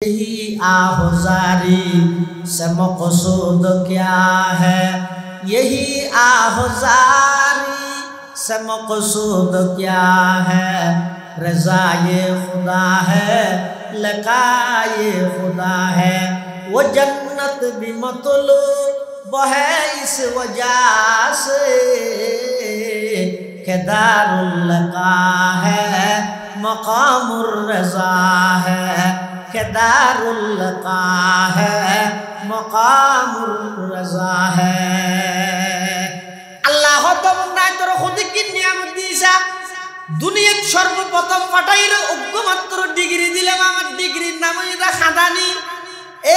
यही आहुजारी से मकसूद क्या है, यही आहुजारी से मकसूद क्या है, रज़ाए खुदा है लकाए खुदा है। वो जन्नत भी मतलूब है इस वजह से कि दारुल लका है मकामुर रज़ा है, कि दारुल लका है मकामुर रज़ा है। আল্লাহ তোমরা তোর খুদি কি নিয়ামত দিয়েছা, দুনিয়ার সর্বপ্রথম পাঠাইলো অজ্ঞমাত্র ডিগ্রি দিলাম, আমার ডিগ্রির নাম এটা খাদানি।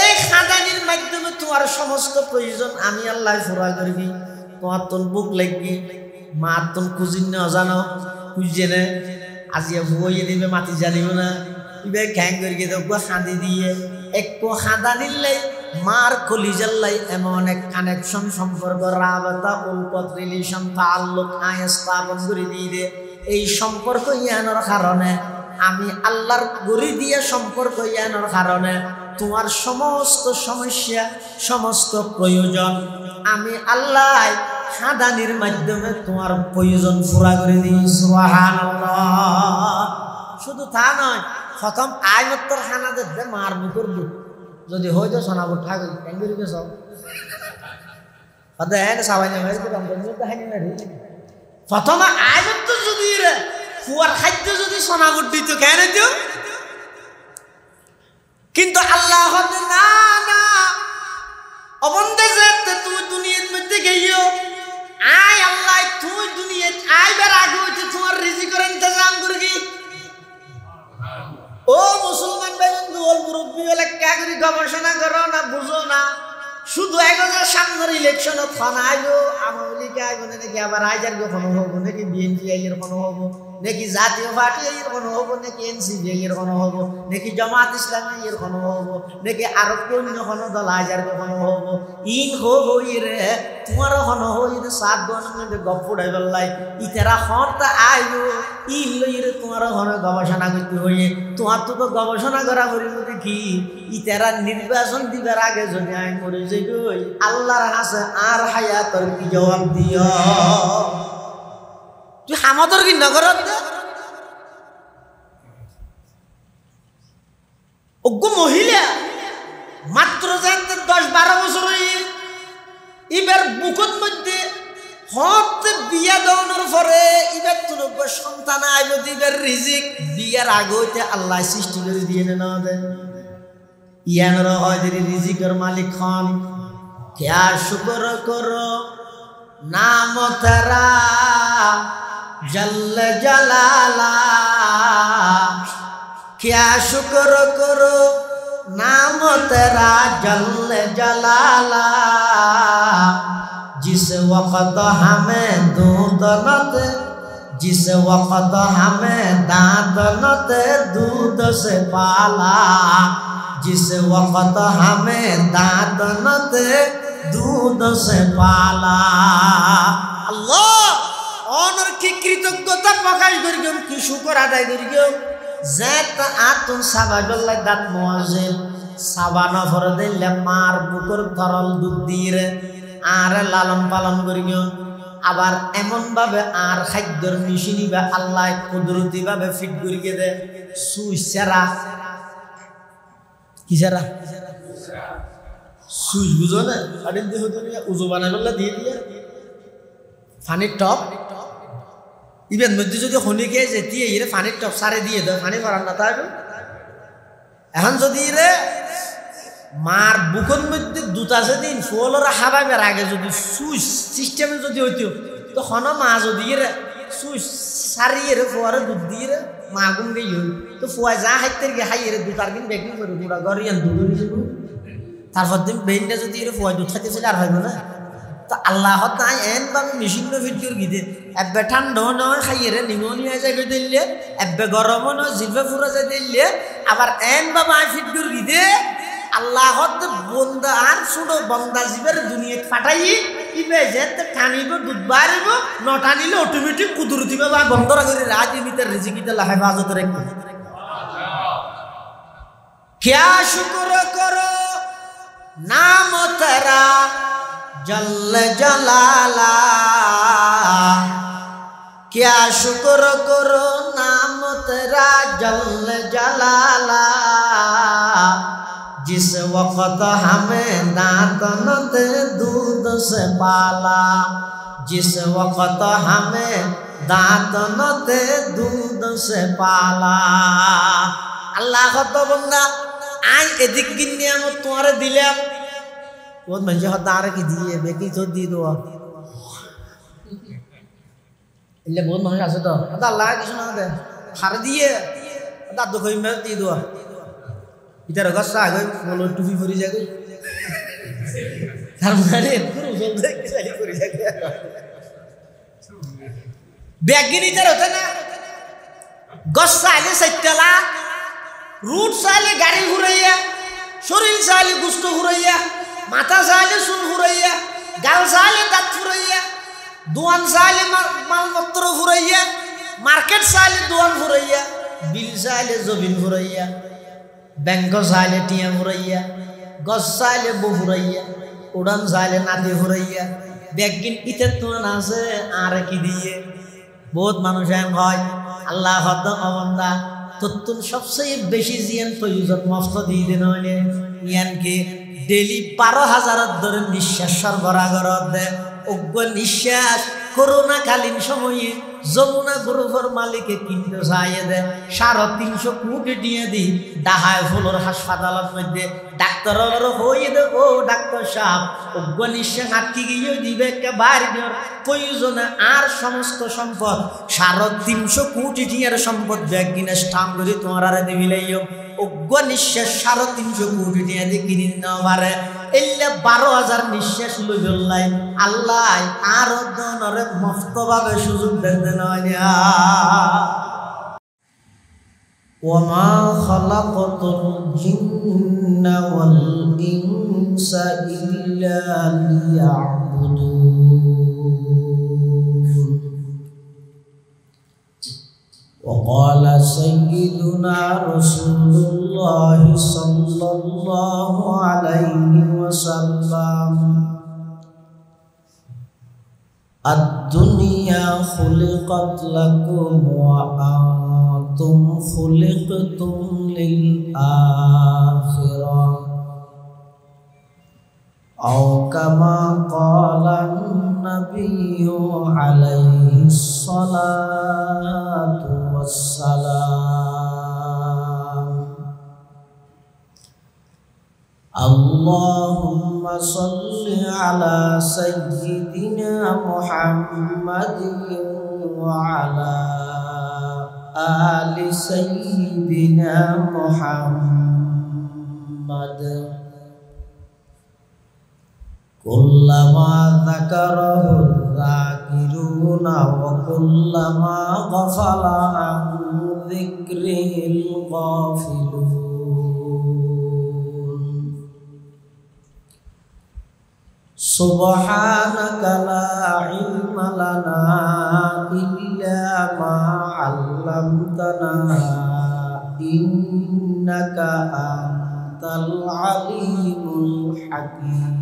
এই খাদানির মাধ্যমে তোমার সমস্ত প্রয়োজন আমি আল্লাহ পুরা করবি। তোমার তোর বুক লাগবি, মার তোর খুঁজি না জানো খুঁজে নে আজিয়া বইয়ে দিবে মাটি জানিব না, ইবে ঘ্যাং করিয়ে দেবো খাঁদি দিয়ে একটু খাঁদা নিলে মার কলিজাল্লাই এমন এক কানেকশন সম্পর্ক রাবতা উলপত রিলেশন তাআল্লুক আয় স্থাপন করে দিয়ে এই সম্পর্ক ইয়ানোর কারণে আমি আল্লাহর গরি দিয়ে সম্পর্ক ইয়ানোর কারণে তোমার সমস্ত সমস্যা সমস্ত প্রয়োজন আমি আল্লাহ খাদানির মাধ্যমে তোমার প্রয়োজন পুরা করে দিই। সুবহানাল্লাহ। শুধু তা নয়, প্রথম আয়মত্তর খানা দেখবে মার মুখর দুধ যদি হয়তো সোনাবো ঠাক ট্যাঙ্গুরিকে সব সবাই প্রথম আয়মত্ত যদি ফুয়ার খাদ্য যদি সোনাবুট দিত কেন দিও, কিন্তু আল্লাহ না না অবন্ধে যে তুই দুনিয়ার মধ্যে গেইও আয় আল্লাহ তুই দুনিয়ায় আইবার আগে হইতে তোমার রিজিকের ইন্তজাম করবি। ও মুসলমান ভাই বন্ধু ওল মুরব্বী হলে কাগরি গবেষণা করো না বুঝো না, শুধু একজন সামনের ইলেকশন থানা আইলো আওয়ামী লীগ আইব নাকি আবার আইজার কোনো হবো নাকি বিএনপি এর কোনো হবো নাকি জাতীয় পার্টি এর কোনো হবো নাকি এনসিপি এর কোনো হবো নাকি জামাত ইসলামী এর কোনো হবো নাকি আরো অন্য কোনো দল আইজার কোনো হবো ইন হই রে তোমার কোনো হই রে সাত গণে গপ উড়াই বেলাই ইতারা হনটা আইলো ইন লই রে তোমার কোনো গবেষণা করতে হইয়ে তোমার তো গবেষণা করা করি কি ইতারা নির্বাচন দিবার আগে যদি আইন করে যে আল্লাহর হাসে আর হায়াতর কি জবাব দিও তুই হামাদর কি নগর অজ্ঞ মহিলা মাত্র 10-12 বছর এবার বুকত মধ্যে হতে বিয়া দেওয়ানোর পরে এবার তোর সন্তান আইব দিবার রিজিক বিয়ার আগে হইতে আল্লাহ সৃষ্টি করে দিয়ে না দেন ইয়ানোর হয় রিজিকের মালিক হন। क्या शुक्र करो नाम तेरा जल्ल जलाला, क्या शुक्र करो नाम तेरा जल्ल जलाला, जिस वक्त हमें दूध नते जिस वक्त हमें दांत नते दूध से पाला, जिस वक्त हमें दांत नते दूध से पाला। अल्लाह অনর কি কৃতজ্ঞতা প্রকাশ করিও কি শুকর আদায় করিও জাত আতুন সাবাদুল্লাহ দাত মুয়াজ্জিন সাবানা ফরে দিলে মার বুকুর তরল দুধ দিয়ে আর লালন পালন করিও আবার এমন ভাবে আর খাদ্যর মিশিনি বা আল্লাহ কুদরতি ভাবে ফিট করিয়ে দে সুইসারা কিসারা সুইচ বুঝো না আদিন দেহ দুনিয়া উজু বানাই বললা দিয়ে দিয়ে পানির টপ ইভেন মধ্যে যদি খনিকে যেতিয়ে ইরে পানির টপ সারে দিয়ে দেয় পানি ভরান না তাই এখন যদি ইরে মার বুকন মধ্যে দুটা দিন ফোলর হাবাইবার আগে যদি সুইচ সিস্টেমে যদি হইতো তখন মা যদি ইরে সুইচ সারিয়ে রে ফোয়ারে দুধ দিয়ে রে মা গুন গেই তো ফোয়া যা হাইতে গিয়ে হাইয়ে রে দুটার দিন বেকিং করে পুরা গরিয়ান দুধ নিয়ে তারপর দিন বেইনটা যদি এর ফোয়া দুধ খাইতে চলে আর হইব না তো আল্লাহ তাই এন ভাবে মেশিন ফিট করে গিয়ে এবে ঠান্ডা নয় খাইয়ে রে নিউমোনিয়া যাবে দিলে এবে গরম নয় জিভে ফুরা যায় দিলে আবার এন ভাবে ফিট করে গিয়ে আল্লাহ বন্দা আর ছোট বন্দা জীবের দুনিয়ায় পাঠাই ইবে যে টানিব দুধ বাড়িব ন টানিলে অটোমেটিক কুদরতি ভাবে বন্ধ করে রাজ ইমিতার রিজিকিতে হেফাজত রেখে क्या शुक्र करो नाम तेरा जल जलाला, क्या शुक्र करो नाम तेरा जल जलाला, जिस वक्त हमें दांतन दे दूध से पाला, जिस वक्त हमें दांतन दे दूध से पाला। अल्लाह तो बंदा आज एदिक नियामत तुम्हारे दिलाम बहुत म्हणजे हदार की दिए बेकी तो दी दो इल्ले बहुत মানুষ আছে তো আদা আল্লাহ কিছু না দে হার দিয়ে আদা দুখই মের দি দো ইতার গসা আগে বলো টুপি পরি যাবে তার মানে পুরো বলতে কি চালি করে যাবে ব্যাগিনি তার হতে না গসা আলে সাইতলা रूट साले गाड़ी घुरैया, शरीर साले गुस्त घुरैया, माथा साले सुन घुरैया, गाल साले दांत घुरैया, दुआन साले माल पत्र घुरैया, मार्केट साले दुआन घुरैया, बिल साले जमीन घुरैया, बैंक साले टिया घुरैया, गस साले बो घुरैया, उड़ान साले नाते घुरैया, बैगिन इतने तो ना से आरे की दिए, बहुत मनुष्य हैं अल्लाह हद अवंदा तुम सबसे बेशी जियान प्रयोजन मफ्त दी देना है यान के डेली 12,000 दर निश्वास सरबराह करते उग्र निश्वास कोरोना कालीन समय যমুনা গ্রুপের মালিকে কিনতে চাইয়ে দে 350 কোটি দিয়ে দি ডাহায় ফুলর হাসপাতালের মধ্যে ডাক্তারের হয়ে দে ও ডাক্তার সাহেব উগ্র নিশ্বাস আটকে গিয়ে দিবে কে বাইরে প্রয়োজনে আর সমস্ত সম্পদ 350 কোটি টিয়ার সম্পদ ব্যাগ কিনে স্টাম্প করে তোমার আর দিবিলাইও উগ্র নিশ্বাস 350 কোটি টিয়া দিয়ে কিনে নেওয়া পারে এলে 12,000 নিশ্বাস লইলাই আল্লাহ আর দনরে মুক্তভাবে সুযোগ দেন না وما خلقت الجن والإنس إلا ليعبدون وقال سيدنا رسول الله صلى الله عليه وسلم الدنيا خلقت لكم وأنتم خلقتم للآخرة أو كما قال النبي عليه الصلاة والسلام اللهم صل على سيدنا محمد وعلى آل سيدنا محمد كلما ذكره الذاكرون وكلما غفل عن ذكره الغافلون سبحانك لا علم لنا إلا ما علمتنا إنك أنت العليم الحكيم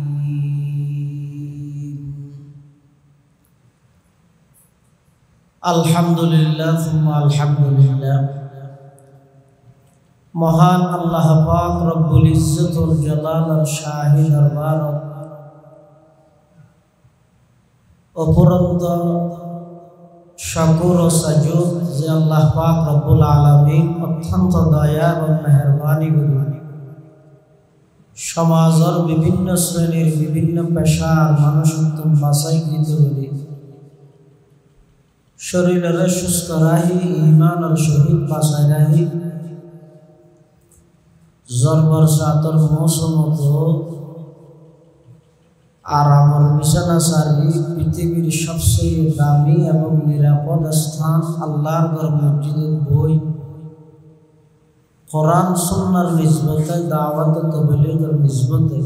الحمد لله ثم الحمد لله महान अल्लाह पाक रब्बुल इज्जत और जलाल और शाही दरबार অপরন্ত শাকুর ও সাজুদ যে আল্লাহ পাক রব্বুল আলামিন অত্যন্ত দয়া এবং মেহেরবানি করে সমাজের বিভিন্ন শ্রেণীর বিভিন্ন পেশার মানুষ উত্তম বাছাইকৃত করে শরীরের সুস্থ রাহি ইমানের সহিত বাছাই রাহি জরবর সাতর মৌসুম আর আমার বিছানা সারি পৃথিবীর সবচেয়ে দামি এবং নিরাপদ স্থান আল্লাহর ঘর মসজিদের বই কোরআন সুন্নাহর নিসবতে দাওয়াত তাবলীগের নিসবতে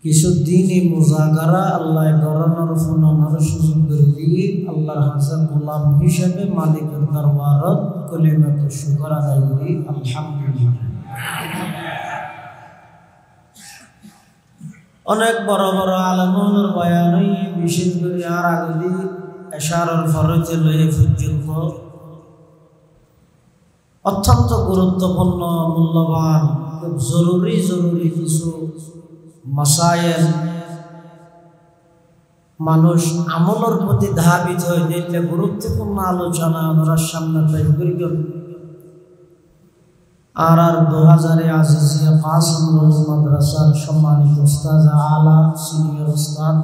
কিছু দ্বীনি মুজাকারা আল্লাহ করানোর ফোনানোর সুযোগ করে দিয়ে আল্লাহর হাজার গোলাম হিসেবে মালিকের দরবারত কলিমাতুশ শুকর আদায় করি আলহামদুলিল্লাহ অনেক বড় বড় আলেমুর বয়ানই বিশেষ করে আর আগলি এশারার ফরজে লয়ে পর্যন্ত অত্যন্ত গুরুত্বপূর্ণ মূল্যবান খুব জরুরি কিছু মাসায়েল মানুষ আমলের প্রতি ধাবিত হয়ে দেখলে গুরুত্বপূর্ণ আলোচনা আমরা সামনে পেশ করি। আর 2000 আজিজিয়া কাসিম মাদ্রাসার সম্মানিত উস্তাদ আলা সিনিয়র উস্তাদ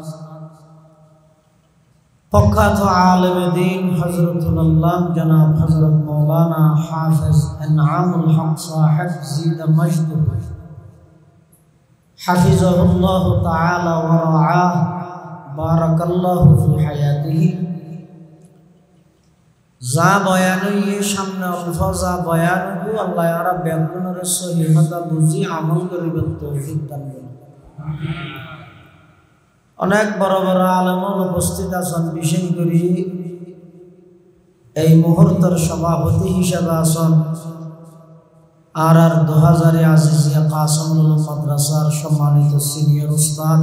প্রখ্যাত আলেমে দ্বীন হযরতুল্লাহ জনাব হযরত মাওলানা হাফেজ ইনআমুল হক সাহেব জিদ মজদ হাফিজাহুল্লাহ তাআলা ওয়া রাআহ বারাকাল্লাহু ফি হায়াতিহি যা বয়ানই সামনে অল্ফা বয়ানহু আল্লাহ আর ব্যাকুনের সহিহতা বুঝি আমল করিবেন তৌফিক দান করুন। অনেক বড় বড় আলেমুল উপস্থিত আছেন, বিশেষ করে এই মুহূর্তের সভাপতি হিসেবে আছেন আর 2000 আজিজিয়া কাসিম মাদ্রাসার সম্মানিত সিনিয়র উস্তাদ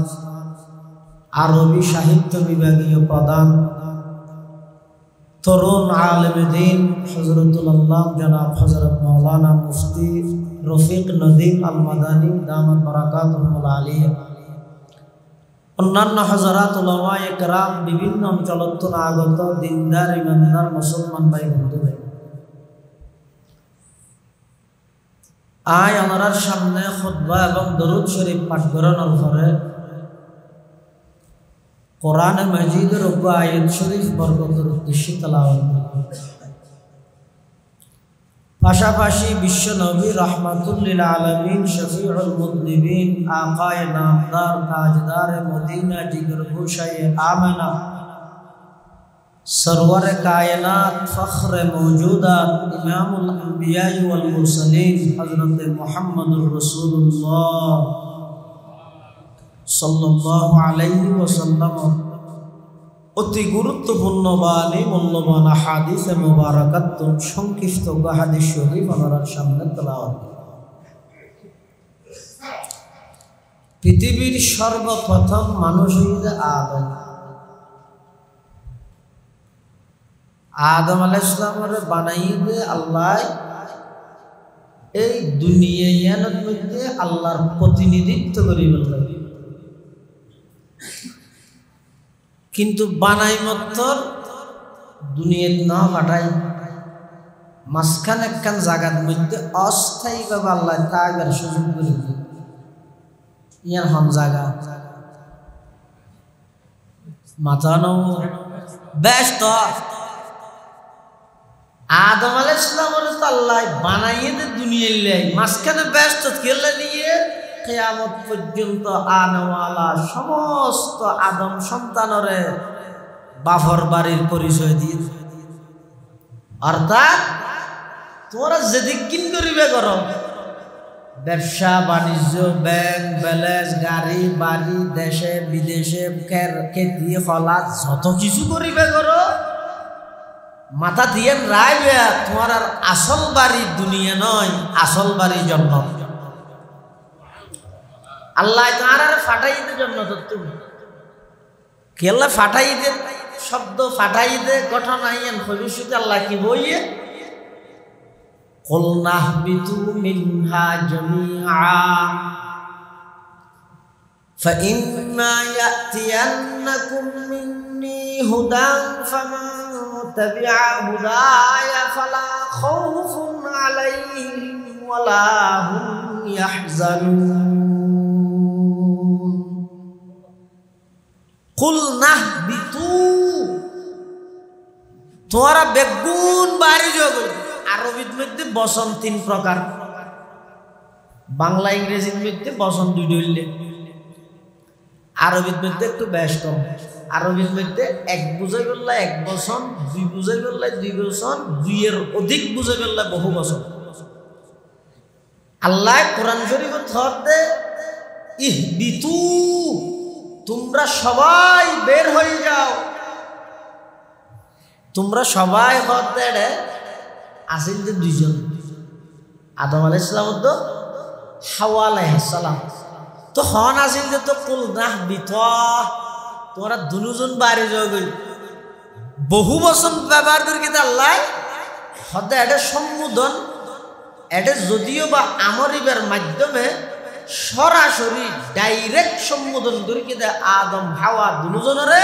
আরবি সাহিত্য বিভাগীয় প্রধান তরুণ আলেমে দ্বীন হযরতুল্লাহ জনাব হযরত মাওলানা মুফতি রফিক নদীম আল মাদানী দামাত বারাকাতুহুল আলিয়া, অন্যান্য হযরত উলামায়ে কেরাম, বিভিন্ন অঞ্চলত আগত দিনদার ইমানদার মুসলমান ভাই বন্ধু ভাই, আয় আমার সামনে খুতবা এবং দরুদ শরীফ পাঠ করানোর পরে কোরআন মাজিদের উপর আয়াত শরীফ বরকতের উদ্দেশ্যে তেলাওয়াত করব। পাশাপাশি বিশ্ব নবী রাহমাতুল লিল আলামিন শফিউল মুযনিবিন আকায়ে নামদার তাজদার মদিনা জিগর গোশায়ে আমেনা সরওয়ার কায়নাত ফখরে মওজুদাত ইমামুল আম্বিয়া ওয়াল মুরসালিন হযরত মুহাম্মদুর রাসূলুল্লাহ সাল্লাল্লাহু আলাইহি ওয়াসাল্লাম অতি গুরুত্বপূর্ণ বাণী মূল্যবান হাদিসে মুবারাকাত সংক্ষিপ্ত হাদিস শরীফ আমার সামনে তেলাওয়াত। পৃথিবীর সর্বপ্রথম মানুষ হইছে আদম। আদম আলাইহিস সালামের বানাইবে আল্লাহ এই দুনিয়ার মধ্যে আল্লাহর প্রতিনিধিত্ব করিবেন, কিন্তু বানাই মাত্র দুনিয়ার না পাঠাই মাঝখান একখান জায়গার মধ্যে অস্থায়ীভাবে আল্লাহ তাইবার সুযোগ করে দিই। ইয়ার হন জায়গা মাথা নৌ ব্যস্ত আদম আলাইহিস সালামের তো আল্লাহ বানাইয়ে দে দুনিয়ার লাই মাঝখানে ব্যস্ত কেলে নিয়ে কিয়ামত পর্যন্ত আনওয়ালা সমস্ত আদম সন্তানরে বাফর বাড়ির পরিচয় দিয়ে, অর্থাৎ তোমরা যেদিক কিন করিবে করো ব্যবসা বাণিজ্য ব্যাংক ব্যালেন্স গাড়ি বাড়ি দেশে বিদেশে খেতি ফলা যত কিছু করিবে করো মাথা দিয়ে রাইবে তোমার আর আসল বাড়ি দুনিয়া নয়, আসল বাড়ি জন্নত। আল্লাহ তাআলা ফাটাইতে জন্নত তুমি কেলা ফাটাইতে শব্দ ফাটাইতে ঘটনা আইন ভবিষ্যতে আল্লাহ কি বইয়ে কুল নাহবিতু মিনহা জামিআ ফাইম্মা ইয়াতিয়ান্নাকুম মিন্নী হুদান ফামান তাবিআ হুদায়া ফালা খাউফুন আলাইহিম ওয়ালা হুম ইয়াহজানুন। কুল নাহবিতু তোরা বেগুন বাড়ি যোগ। আরবির মধ্যে বসন 3 প্রকার, বাংলা ইংরেজির মধ্যে বসন 2 ধরলে, আরবির মধ্যে একটু বেশ কম। আরবির মধ্যে 1 বুঝাই বললে 1 বসন, 2 বুঝাই বললে 2 বসন, 2 এর অধিক বুঝাই বললে বহু বসন। আল্লাহ কোরআন শরীফে ধরতে ইহবিতু তোমরা সবাই বের হয়ে যাও, তোমরা সবাই হতে আসিল যে 2 জন, আদম আলাইহিস সালাম তো হাওয়া আলাইহিস সালাম তো হন আসিল যে তো কুল নাহ বিত তোমরা দুজন বাইরে যাওগই বহু বছর ব্যবহার করি কিন্তু আল্লাহ হদে এটা সম্বোধন এটা যদিও বা আমরিবের মাধ্যমে সরাসরি ডাইরেক্ট সম্বোধন করি কিন্তু আদম হাওয়া দুজনেরে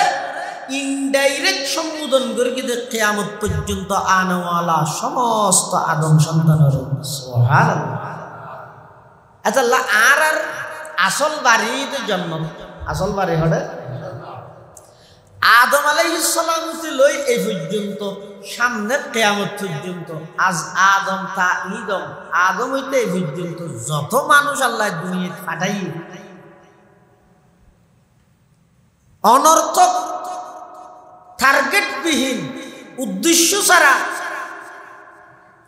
ইনডাইরেক্ট সম্বোধন করি কিন্তু কিয়ামত পর্যন্ত আনাওয়ালা সমস্ত আদম সন্তানের সুবহানাল্লাহ আচ্ছা আর আসল বাড়িতে জন্ম আসল বাড়ি হলে আদম আলাইহিস সালাম থেকে লই এই পর্যন্ত সামনের কিয়ামত পর্যন্ত আজ আদম তা ইদম আদম হইতে এই পর্যন্ত যত মানুষ আল্লাহ দুনিয়াতে পাঠাই অনর্থক টার্গেটবিহীন উদ্দেশ্য ছাড়া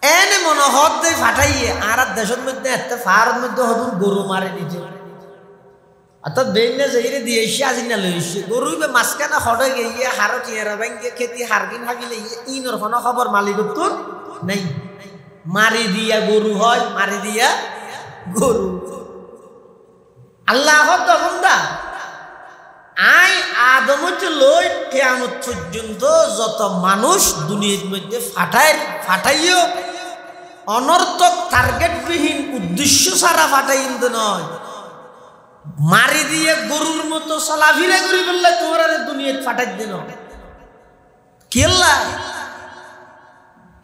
এনে মনোহর দিয়ে ফাটাইয়ে আর দেশের মধ্যে একটা ফারের মধ্যে হদুন গরু মারে নিচে অর্থাৎ বেইনে যাইরে দিয়েছে আজি না লইছে গরুবে মাঝখানে হড়ে গিয়ে হারো টিয়ারা ভাঙ্গিয়ে খেতি হারগিন হাগিলে ইনর কোনো খবর মালিকর তো নেই মারি দিয়া গরু হয় মারি দিয়া গরু আল্লাহ দা আই আদম হচ্ছে লই কিয়ামত পর্যন্ত যত মানুষ দুনিয়ার মধ্যে ফাটাইও অনর্থক টার্গেটবিহীন উদ্দেশ্য ছাড়া ফাটাই কিন্তু নয় মারি দিয়ে গরুর মতো চলাফিরা করি বললে তোমরা দুনিয়া ফাটাই দিন কেল্লা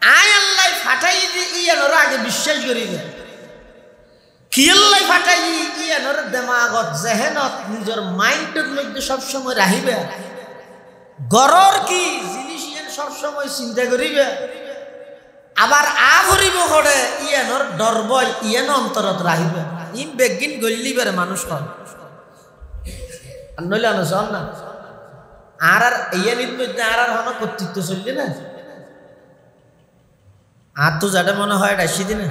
আয় আল্লাহ ফাটাই দিয়ে ইয়ানোর আগে বিশ্বাস করিবে কিল্লাই ফাটাই ইয়ানোর দেমাগত জেহেনত নিজের মাইন্ডের মধ্যে সবসময় রাখিবে গরর কি জিনিস ইয়ান সবসময় চিন্তা করিবে আবার আভরিব করে ইয়ানোর ডরবয় ইয়ান অন্তরত রাখিবে ইন বেগিন গল্লিবার মানুষ কর আর নইলে চল না আর ইয়ানির মধ্যে আর হন কর্তৃত্ব চললি না আর তো যাতে মনে হয় ডাইসি দিনে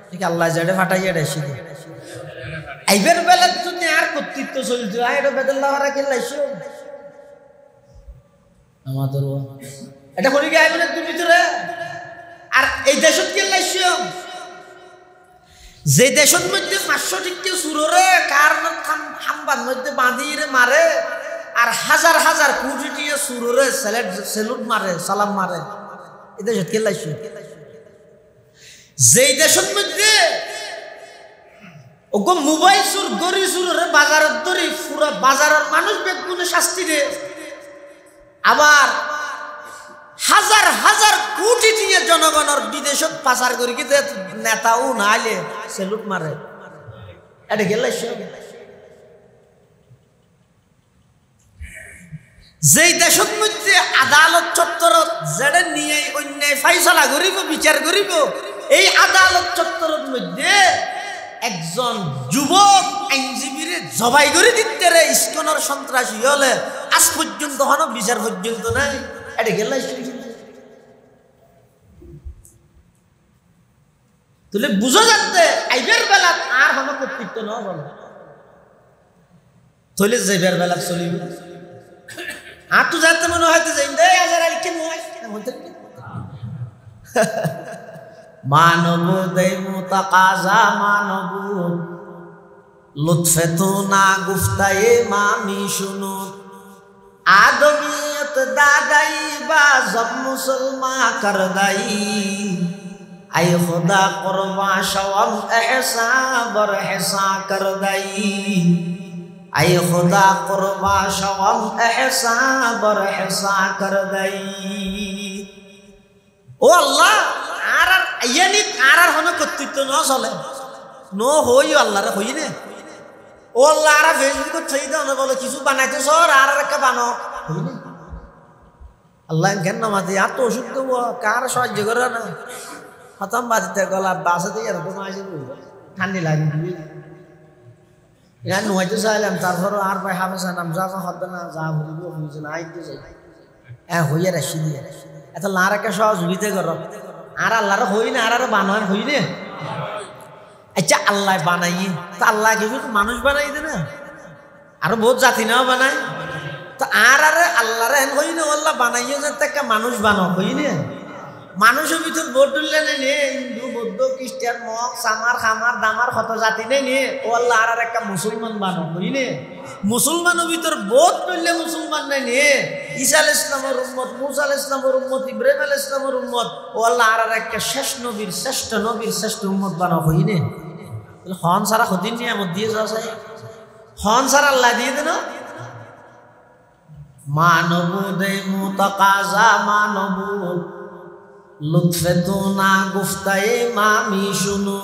ঠিক আল্লাহ যাতে ফাটাইয়া ডাইসি দিন এইবার বেলা যদি আর কর্তৃত্ব চলছে এটা বেদল্লা হারা খেলাইছো আমাদের এটা করি গে আইবেন তুমি ভিতরে আর এই দেশত খেলাইছো যে দেশের মধ্যে 500 টিকে সুররে কার খাম্বার মধ্যে বাঁধিয়ে মারে আর হাজার হাজার কোটি টিকে সুররে সেলুট মারে সালাম মারে এই দেশত খেলাইছো যে দেশের মধ্যে ওগো মোবাইল সুর গরি সুররে বাজারের দরি পুরো বাজারের মানুষ বেগুনে শাস্তি দে আবার হাজার হাজার কোটি টিকে জনগণের বিদেশত পাচার করি কি নেতাও নাইলে সেলুট মারে এটা গেলাইছো যেই দেশের মধ্যে আদালত চত্বরত যেটা নিয়ে অন্যায় ফাইসলা করিব বিচার করিব এই আদালত চত্বরের মধ্যে একজন যুবক আইনজীবীরে জবাই করে দিতে রে ইস্কনের সন্ত্রাসী হলে আজ পর্যন্ত হন বিচার পর্যন্ত নাই এটা গেলাইছো তুলে বুঝা যাচ্ছে আইবের বেলা আর হন কর্তৃত্ব ন বলে তলে যাইবার বেলা চলিব আর তো যাতে মনে হয়তো যাই দে আজার আলী কেন হয় মানব দেমু তাকাজা মানব লুৎফে তো না গুফতায়ে মামি শুনো আদমিয়ত দাদাই বা জব মুসলমান কর দাই আই খুদা কুরবা শওম এহসা বর হেসা কর দাই আই খুদা কুরবা শওম এহসা বর হেসা কর দাই ও আল্লাহ আর ইয়ানি আর হন কর্তৃত্ব ন চলে ন হই আল্লাহরে হই না ও আল্লাহ আর ফেসবুক ছই দাও না বলে কিছু বানাইতে সর আর একটা বানো হই না আল্লাহ কেন মাঝে এত অসুখ দেবো কার সাহায্য করে না খতম বাজিতে গলা বাসাতে এরকম আসে ঠান্ডি লাগে এরা নুয়াইতে চাইলাম তারপরও আর ভাই হাফেসা নাম যা হতো না যা ভুলিব বুঝে না আইতে চাই হইয়া রাখি দিয়ে এত লারাকে সহযোগিতা কর আর আল্লাহর হই না আর বানান হই না আচ্ছা আল্লাহ বানাই তা আল্লাহ কিছু মানুষ বানাই দে না আরো বহুত জাতি নাও বানায় তো আর আল্লাহর হই না আল্লাহ বানাইও যে মানুষ বানাও হই না মানুষের ভিতর ভোট তুললে নিয়ে হিন্দু বৌদ্ধ খ্রিস্টান মগ সামার খামার দামার কত জাতি নেই নিয়ে ও আল্লাহ আর একটা মুসলমান বানো বুঝলি মুসলমানের ভিতর ভোট তুললে মুসলমান নেই নিয়ে ঈসা আলাইহিস ইসলামের উম্মত মুসা আলাইহিস ইসলামের উম্মত ইব্রাহিম আলাইহিস ইসলামের উম্মত ও আল্লাহ আর একটা শ্রেষ্ঠ নবীর শ্রেষ্ঠ উম্মত বানো হইনে হন সারা হদিন নিয়ামত দিয়ে যাওয়া যায় হন সারা আল্লাহ দিয়ে দেন মানব দে মুতাকাজা মানব লুৎফে তো না গুফতায়ে মামি শুনো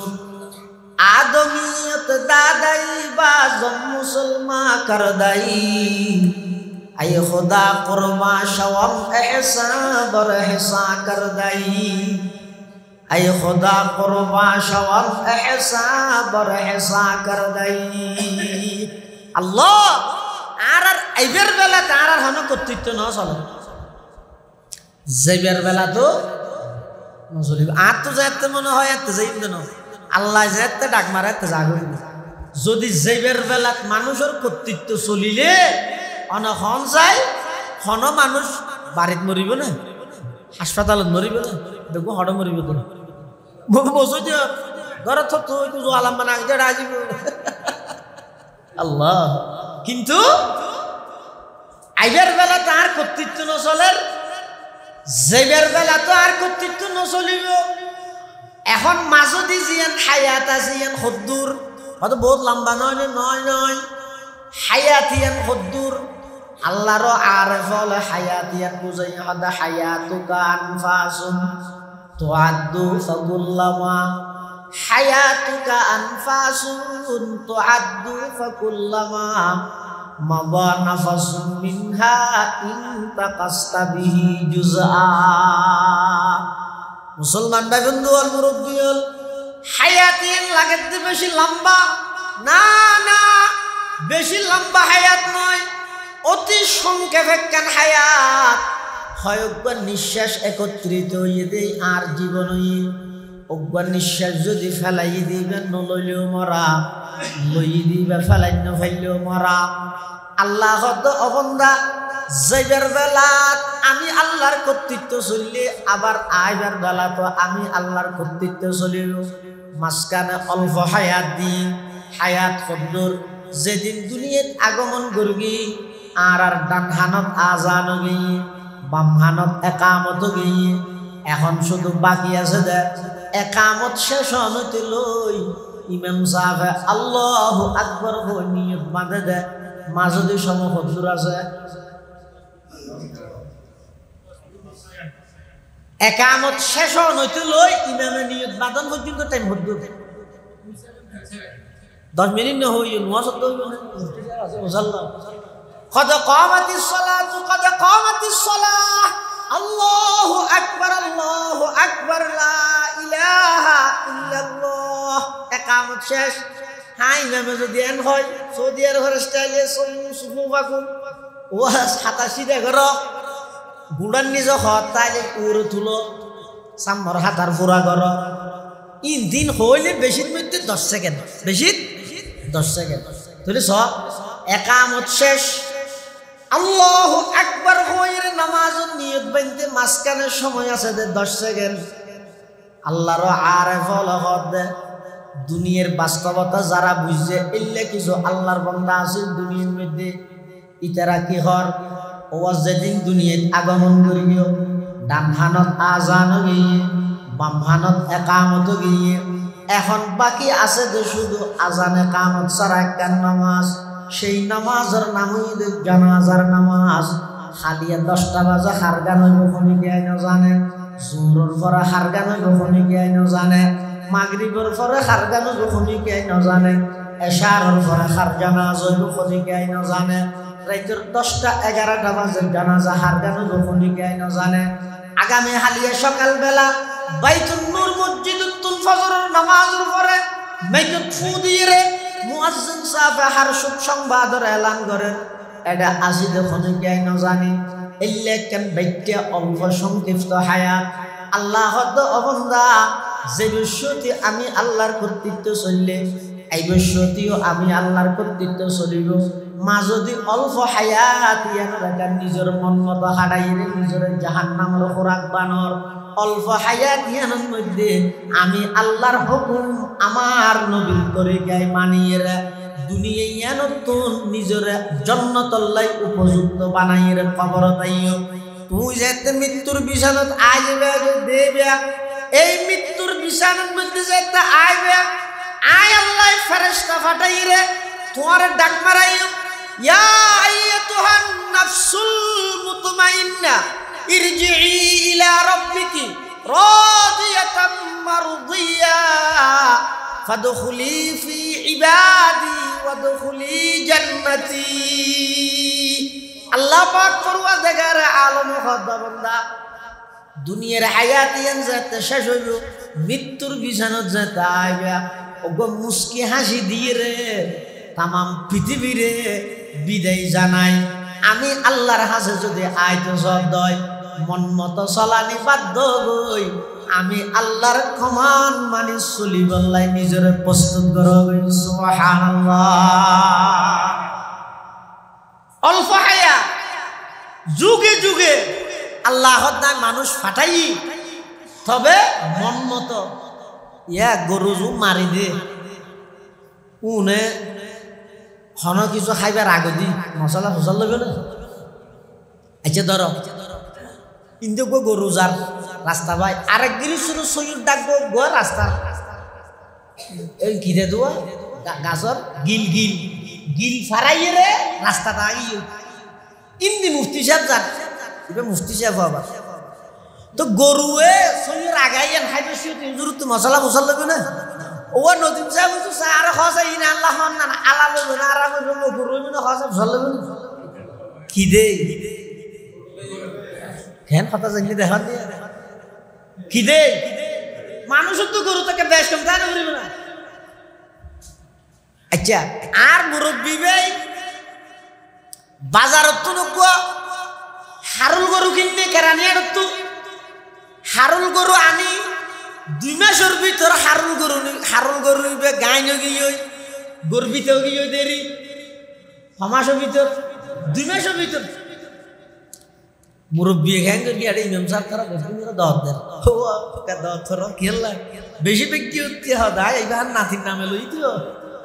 আদমিয়ত দাদাই বাজম মুসলমা করদাই আই খুদা কুরবা শওম এহসান বর এহসা করদাই আই খুদা কুরবা শওম এহসান বর এহসা করদাই আল্লাহ আর আইবের বেলা তার আর হন কর্তৃত্ব না চলে যাইবের বেলা তো নজরিব আর তো যাইতে মনে হয় এত যাইব না আল্লাহ যাইতে ডাক মারা এত যাগো যদি যাইবের বেলা মানুষের কর্তৃত্ব চলিলে অন হন যায় হন মানুষ বাড়িত মরিব না হাসপাতালত মরিব না দেখো হড় মরিব না বসো দিও ঘরে তো আলাম বানা আজিব আল্লাহ কিন্তু আইবের বেলা তার কর্তৃত্ব নচলের যাইবের বেলা তো আর কর্তৃত্ব নচলিব এখন মাজদি জিয়ান হায়াত আছে ইয়ান হদ্দুর হয়তো বহুত লম্বা নয় নয় নয় হায়াতিয়ান হদ্দুর আল্লাহর আরেফ হল হায়াতিয়ান বুঝাই হদা হায়াতুকা আনফাসুন তুআদ্দু ফাকুল্লামা হায়াতুকা আনফাসুন তুআদ্দু ফাকুল্লামা মাবা নাফাসুন মিনহা ইনতাকাসতা বিহি জুজআ মুসলমান ভাই বন্ধু আর মুরব্বী হল হায়াতিয়ান লাগতে বেশি লম্বা না না বেশি লম্বা হায়াত নয় অতি সংক্ষেপে কেন হায়াত হয় একবার নিঃশ্বাস একত্রিত হইয়ে দেয় আর জীবন হইয়ে একবার নিঃশ্বাস যদি ফেলাই দিবেন নলইলেও মরা লই দিবে ফেলাই ন ফেললেও মরা আল্লাহ অবন্দা যাইবার বেলা আমি আল্লাহর কর্তৃত্ব চললে আবার আইবার বেলা তো আমি আল্লাহর কর্তৃত্ব চলিল মাঝখানে অল্প হায়াত দি হায়াত কদ্দুর যেদিন দুনিয়াত আগমন করবি আর ডান হানত আজান গিয়ে বাম হানত একামত গিয়ে এখন শুধু বাকি আছে দে একামত শেষ হতে লই ইমাম সাহেব আল্লাহু আকবার হই নিয়ত বাঁধে দে মাঝদি সম হদ্দুর আছে একামত শেষ হইতে লই ইমামের নিয়ত বাঁধন পর্যন্ত টাইম হদ্দুর 10 মিনিট না হই নোয়া শব্দ হইব না মুসাল্লাহ কদ কামাতিস সালাতু কদ কামাতিস সালাহ আল্লাহু আকবার লা ইলাহা ইল্লাল্লাহ একামত শেষ হাই ইমামে যদি এন হয় সৌদি আরবের স্টাইলে সুফু বাকুন ও 87 ঘর গুড়ার নিজ হত তাইলে উড়ে তুলো সামর হাতার পুরা ঘর ইন দিন হইলে বেশির মধ্যে 10 সেকেন্ড বেশি 10 সেকেন্ড তুলে সব একামত শেষ আল্লাহু আকবার হইরে নামাজের নিয়ত বানতে মাঝখানের সময় আছে 10 সেকেন্ড আল্লাহর আরেফ হল দুনিয়ার বাস্তবতা যারা বুঝছে এলে কিছু আল্লাহর বান্দা আছে দুনিয়ার মধ্যে ইতারা কি হর ও যেদিন দুনিয়াত আগমন করিও ডান হানত আজান গিয়ে বাম হানত একামত গিয়ে এখন বাকি আছে যে শুধু আজান একামত ছাড়া একটা নামাজ সেই নামাজের নামই জানাজার নামাজ খালিয়া 10টা বাজে হারগান হইব কোনি গায় না জানে জোহরের পরে হারগান হইব কোনি গায় না জানে মাগরিবের পরে হারগান হইব কোনি গায় না জানে এশারের পরে হারগানা হইব কোনি গায় না জানে রাতের 10টা 11টা বাজে জানাজা হারগান হইব কোনি গায় না জানে আগামী হালিয়া সকাল বেলা বাইতুন নূর মসজিদুল ফজরের নামাজের পরে মাইকে ফু দিয়ে মুয়াজ্জিন সাহেব হারসুক সংবাদের এলান করেন এটা আজি দেখুন কে না জানি এলে কেন ব্যক্তি অল্প সংক্ষিপ্ত হায়াত আল্লাহ অবন্দা যে বিষয়টি আমি আল্লাহর কর্তৃত্ব চললে এই বিষয়টিও আমি আল্লাহর কর্তৃত্ব চলিব মা যদি অল্প হায়াত ইয়ান নিজের মন মতো হারাইলে নিজের জাহান্নামের খোরাক বানর অল্প হায়াতিয়ানোর মধ্যে আমি আল্লাহর হুকুম আমার নবীর তরিকায় মানিয়ে দুনিয়ায় নতুন নিজের জন্নতল্লাই উপযুক্ত বানাইয়ে কবর তাইও তুই যেতে মৃত্যুর বিছানত আইবে দেবে এই মৃত্যুর বিছানার মধ্যে যেতে আইবে আয় আল্লাহ ফেরেশতা ফাটাইরে তোমার ডাক মারাইও ইয়া আইয়াতুহান নাফসুল মুতমাইন্না ইরজিই ইলা রাব্বিকি রাদিয়াতাম মারদিয়া ফাদখুলি ফি ইবাদি ওয়াদখুলি জান্নাতি আল্লাহ পাক পরওয়ারদিগার আলম খোদা বান্দা দুনিয়ার হায়াতিয়ান যাতে শেষ হইল মৃত্যুর বিছানাত যেতে আইবা ওগো মুস্কি হাসি দিয়ে রে তামাম পৃথিবীরে বিদায় জানাই আমি আল্লাহর হাসে যদি আইতো শব্দ মন মতো চলানি বাধ্য হই আমি আল্লাহর কমান মানি চলি বললাই নিজের প্রস্তুত করবে সুবহানাল্লাহ অল্প হায়া যুগে যুগে আল্লাহর নাম মানুষ ফাটাই তবে মন মতো ইয়া গরু মারি দে উনে হন কিছু খাইবার আগে দি মশলা ফসল লবে না আচ্ছা ধরো কিন্তু গরু যার রাস্তা ভাই আরেক গিরি শুরু সৈয়দ ডাকবো গো রাস্তা এই ঘিরে দেওয়া গাছর গিল গিল গিল ফারাইয়ে রে রাস্তাটা আগিয়ে ইন্দি মুফতি সাহেব যান এবার মুফতি সাহেব আবার তো গরুয়ে সৈয়দ আগাইয়েন খাইবে শুরু তো মশলা ফসল লবে না ও নদীন সাহেব তো আর খসা ইন আল্লাহ না আলা লবে না আরাম লবে গরু না খসা ফসল লবে না কি দে কেন কথা জানি দেখা দিয়ে কি দে মানুষ তো গরু থেকে বেশ কম তাই না আচ্ছা আর মুরব্বী ভাই বাজারত তো নকুয়া হারুল গরু কিনতে কেরানিয়ার তো হারুল গরু আনি 2 মাসের ভিতর হারুল গরু গাই নগিয়ে গর্বিত গিয়ে দেরি 6 মাসের ভিতর 2 মাসের ভিতর মুরব্বী হ্যাং গিয়ে ইমাম সাহেব তারা বসে দহদের দহর খেললা বেশি ব্যক্তি হতে হয় এইবার নাতির নামে লই তো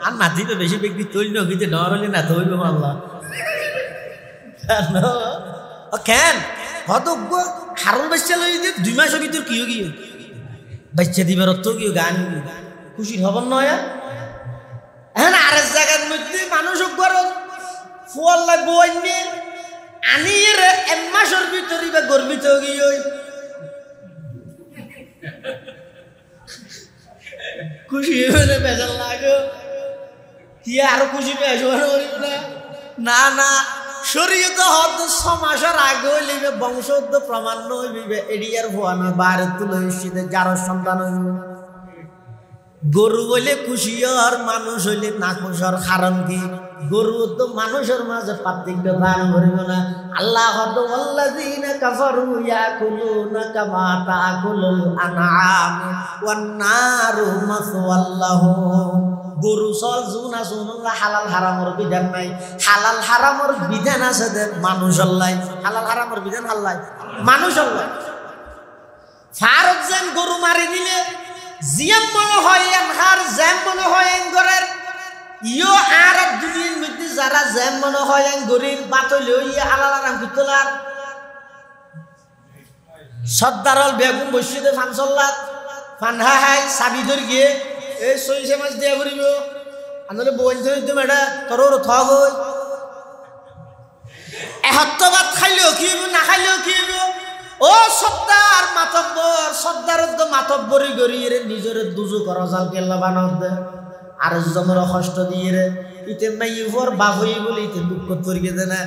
আর নাতিবে বেশি ব্যক্তি তৈল নগিতে ডর হলে না তৈল মাল্লা কেন হত হারুল বাচ্চা লই দিয়ে 2 মাসের ভিতর কি গিয়ে বাচ্চা দিবার অর্থ কি গান খুশির খবর নয় এখন আরেক জায়গার মধ্যে মানুষ ফুয়াল লাগবো আনি রে 1 মাসের ভিতরে বা গর্বিত গিয়ে খুশি হয়ে বেজাল লাগো কি আরো খুশি পেয়েছো না না শরীয়ত হদ 6 মাসের আগে হইলে বংশোদ্ধ প্রমাণ হইবে এডিয়ার ভুয়ানো বাইরে তুলে এসে যার সন্তান হইবে গরু বলে খুশি আর মানুষ হইলে না খুশার কারণ কি গরু তো মানুষের মাঝে পার্থক্য দান করিব না আল্লাহ হদ ওয়াল্লাযীনা কাফারু ইয়াকুলুনা কামা তাকুলুল আনআম ওয়ান নারু মাসওয়াল্লাহুম গরু চল জুনা শুনুন হালাল হারামর বিধান নাই হালাল হারামর বিধান আছে দে মানুষ আল্লাহ হালাল হারামর বিধান আল্লাহ মানুষ আল্লাহ ফারত যেন গরু মারি দিলে জিয়াম মনে হয় হার জ্যাম মনে হয় গরের ইয়ো আর দুনিয়ার মধ্যে যারা জ্যাম মনে হয় গরিব বাতলে ইয়ে হালাল হারাম কিতলার সর্দারল বেগুন বসিয়ে ফানসল্লাত ফানহা হাই চাবি ধর গিয়ে এই 6 মাস দিয়া করিব আনলে বইন ধরে মেডা তোর থগ হই এহত্তবাদ খাইলেও কি না খাইলেও কি ও সর্দার মাতব্বর সর্দারের তো মাতব্বরি গড়িয়ে রে নিজের দুজু করা জাল কেল্লা বানাও দে আর জমের কষ্ট দিয়ে রে ইতে মাইফর বাহই বলে ইতে দুঃখ করিয়ে দে না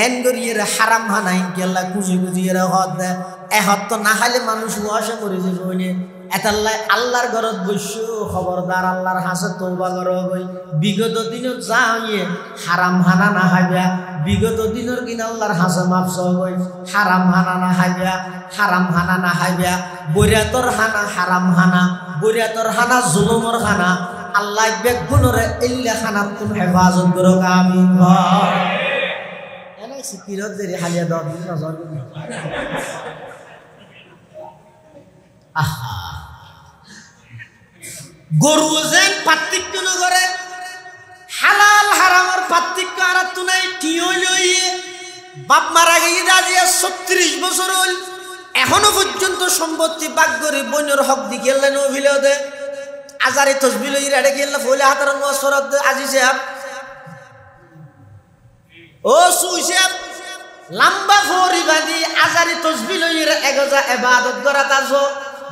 এন গড়িয়ে রে হারাম হানাইন কেল্লা খুশি খুঁজিয়ে রে হদ দে এহত্ত না খাইলে মানুষ ওয়াশে মরে যাবে এতাল্লাই আল্লাহর ঘরত বৈশ্য খবরদার আল্লাহর হাসে তওবা করো গই বিগত দিনত যাইয়ে হারাম হানা না হাইবা বিগত দিনের কিনা আল্লাহর হাসে মাফ গই হারাম হানা না হাইবা হারাম হানা না হাইবা বরিয়াতর হানা হারাম হানা বরিয়াতর হানা জুলুমর হানা আল্লাহ বেগুনরে ইল্লা খানাত তুমি হেফাজত করো আমিন এনে সিকিরত দেরি হালিয়া দাও নজর আহা গরু যেন পার্থক্য নগরে হালাল হারামের পার্থক্য আর তো নাই টিও লইয়ে বাপ মারা গিয়ে দাঁড়িয়ে 36 বছর হল এখনো পর্যন্ত সম্পত্তি বাগ করে বইনের হক দি গেলেন অভিলেও দে আজারে তসবিল রেড়ে গেল ফলে হাতার মসরত দে আজি সাহেব ও সুই সাহেব লম্বা ফরি বাঁধি আজারে তসবিল এগজা এবাদত করা তাজো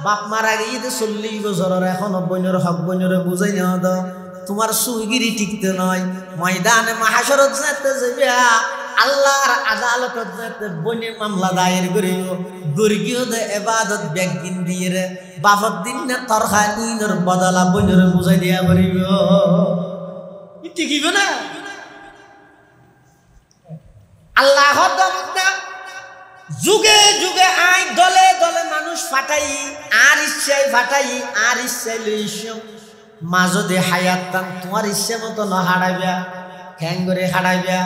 বাপ মারা গিয়ে 40 বছরের এখনো বইনের হক বইনের বুঝাই নেওয়া দাও তোমার সুইগিরি টিকতে নয় ময়দানে মাহাশরত যেতে যাবে আল্লাহর আদালতত যেতে বনে মামলা দায়ের করিব গর্গীয় দে এবাদত ব্যাগিন দিয়ে রে বাফত দিন না তরখা ইনর বদলা বনের বুঝাই দিয়া করিব টিকিব না আল্লাহ যুগে যুগে আই দলে দলে মানুষ ফাটাই আর ইচ্ছাই ফাটাই আর ইচ্ছাই লইস মাঝে হায়াত টান তোমার ইচ্ছে মতো ন হারাইবা ঠ্যাং করে হারাইবা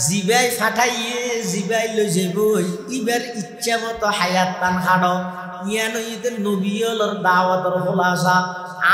জিবাই ফাটাইয়ে জিবাই লই যাইব ইবার ইচ্ছা মতো হায়াত টান হাড় ইয়ানো ঈদের নবীয়লর দাওয়াতর খোলাসা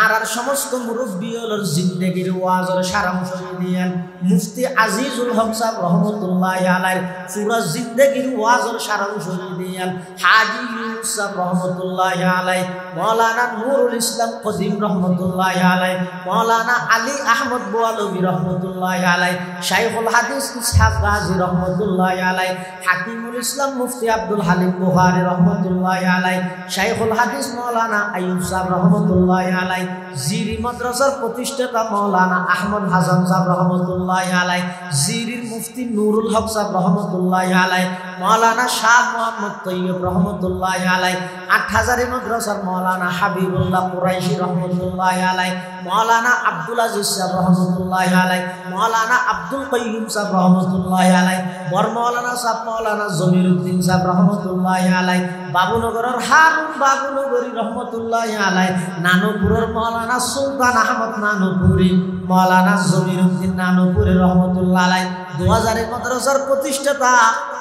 আর সমস্ত মুরব্বিয়লর জিন্দেগির ওয়াজর সারাংশ দিয়েন মুফতি আজিজুল হক সাহেব রহমতুল্লাহি আলাইহি পুরা জিন্দেগির ওয়াজর সারাংশ দিয়েন হাজী ইউনুস সাহেব রহমতুল্লাহি আলাইহি মাওলানা নুরুল ইসলাম কদিম রহমতুল্লাহি আলাইহি মাওলানা আলী আহমদ বোয়ালবী রহমতুল্লাহি আলাইহি শাইখুল হাদিস ইসহাক গাজী রহমতুল্লাহি আলাইহি হাকিমুল ইসলাম মুফতি আব্দুল হালিম বুখারী রহমতুল্লাহি আলাইহি শাইখুল হাদিস মাওলানা আইয়ুব সাহেব রহমতুল্লাহি আলাইহি জিরি মাদ্রাসার প্রতিষ্ঠাতা মাওলানা আহমদ হাসান সাহেব রহমতুল্লাহি আলাইহি জিরির মুফতি নুরুল হক সাহেব রহমতুল্লাহি আলাইহি মাওলানা শাহ মোহাম্মদ তৈয়ব রহমতুল্লাহি আলাইহি 8000 মাদ্রাসার মাওলানা হাবিবুল্লাহ কুরাইশি রহমতুল্লাহি আলাইহি মাওলানা আব্দুল আজিজ সাহেব রহমতুল্লাহি আলাইহি মাওলানা আব্দুল কাইয়ুম সাহেব রহমতুল্লাহি আলাইহি বর মাওলানা সাহেব মাওলানা জমিরউদ্দিন সাহেব রহমতুল্লাহি আলাইহি বাবুনগরের হারুন বাবুনগরী রহমতুল্লাহি আলাইহি নানুপুরের মাওলানা সুলতান আহমদ নানুপুরি মাওলানা জমিরউদ্দিন নানুপুরি রহমতুল্লাহি আলাইহি 2000 মাদ্রাসার প্রতিষ্ঠাতা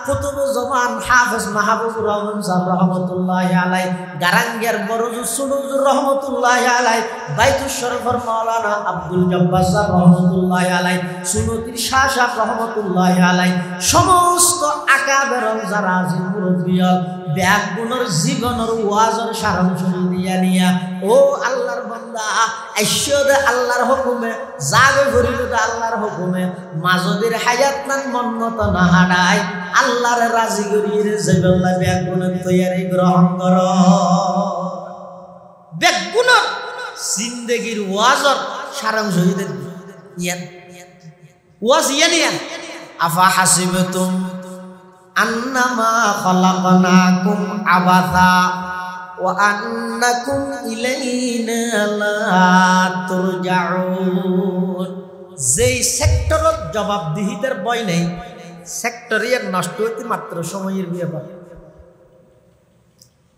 কুতুবুজ্জামান হাফেজ মাহবুবুর রহমান সাহেব রহমতুল্লাহি আলাইহি গারাঙ্গের বড়জুর সুনুজুর রহমতুল্লাহি আলাইহি বাইতুল শরীফের মাওলানা আব্দুল জব্বার সাহেব রহমতুল্লাহি আলাইহি সুনতির শাহ সাহেব রহমতুল্লাহি আলাইহি সমস্ত আকাবের যারা মুরব্বিয়াল ব্যাগুনের জীবনের ওয়াজের সারাংশ দিয়া নিয়া ও আল্লাহর বান্দা আইশ্বদে আল্লাহর হুকুমে জাগে ভরিলদে আল্লাহর হুকুমে মাজদের হায়াত নান মন্নত না হাডাই আল্লাহর রাজি করিয়ে জেবেল্লা ব্যাগুনের তৈয়ারি গ্রহণ কর ব্যাগুনের জিন্দেগির ওয়াজের সারাংশ ইয়ান ওয়াজ ইয়ান আফা হাসিবতুম আন্নামা খালাকনাকুম আবাসা ওয়া আন্নাকুম ইলাইনা লা তুরজাউন যেই সেক্টরত জবাবদিহিতার বই নেই সেক্টরিয়ার নষ্ট হইতে মাত্র সময়ের ব্যাপার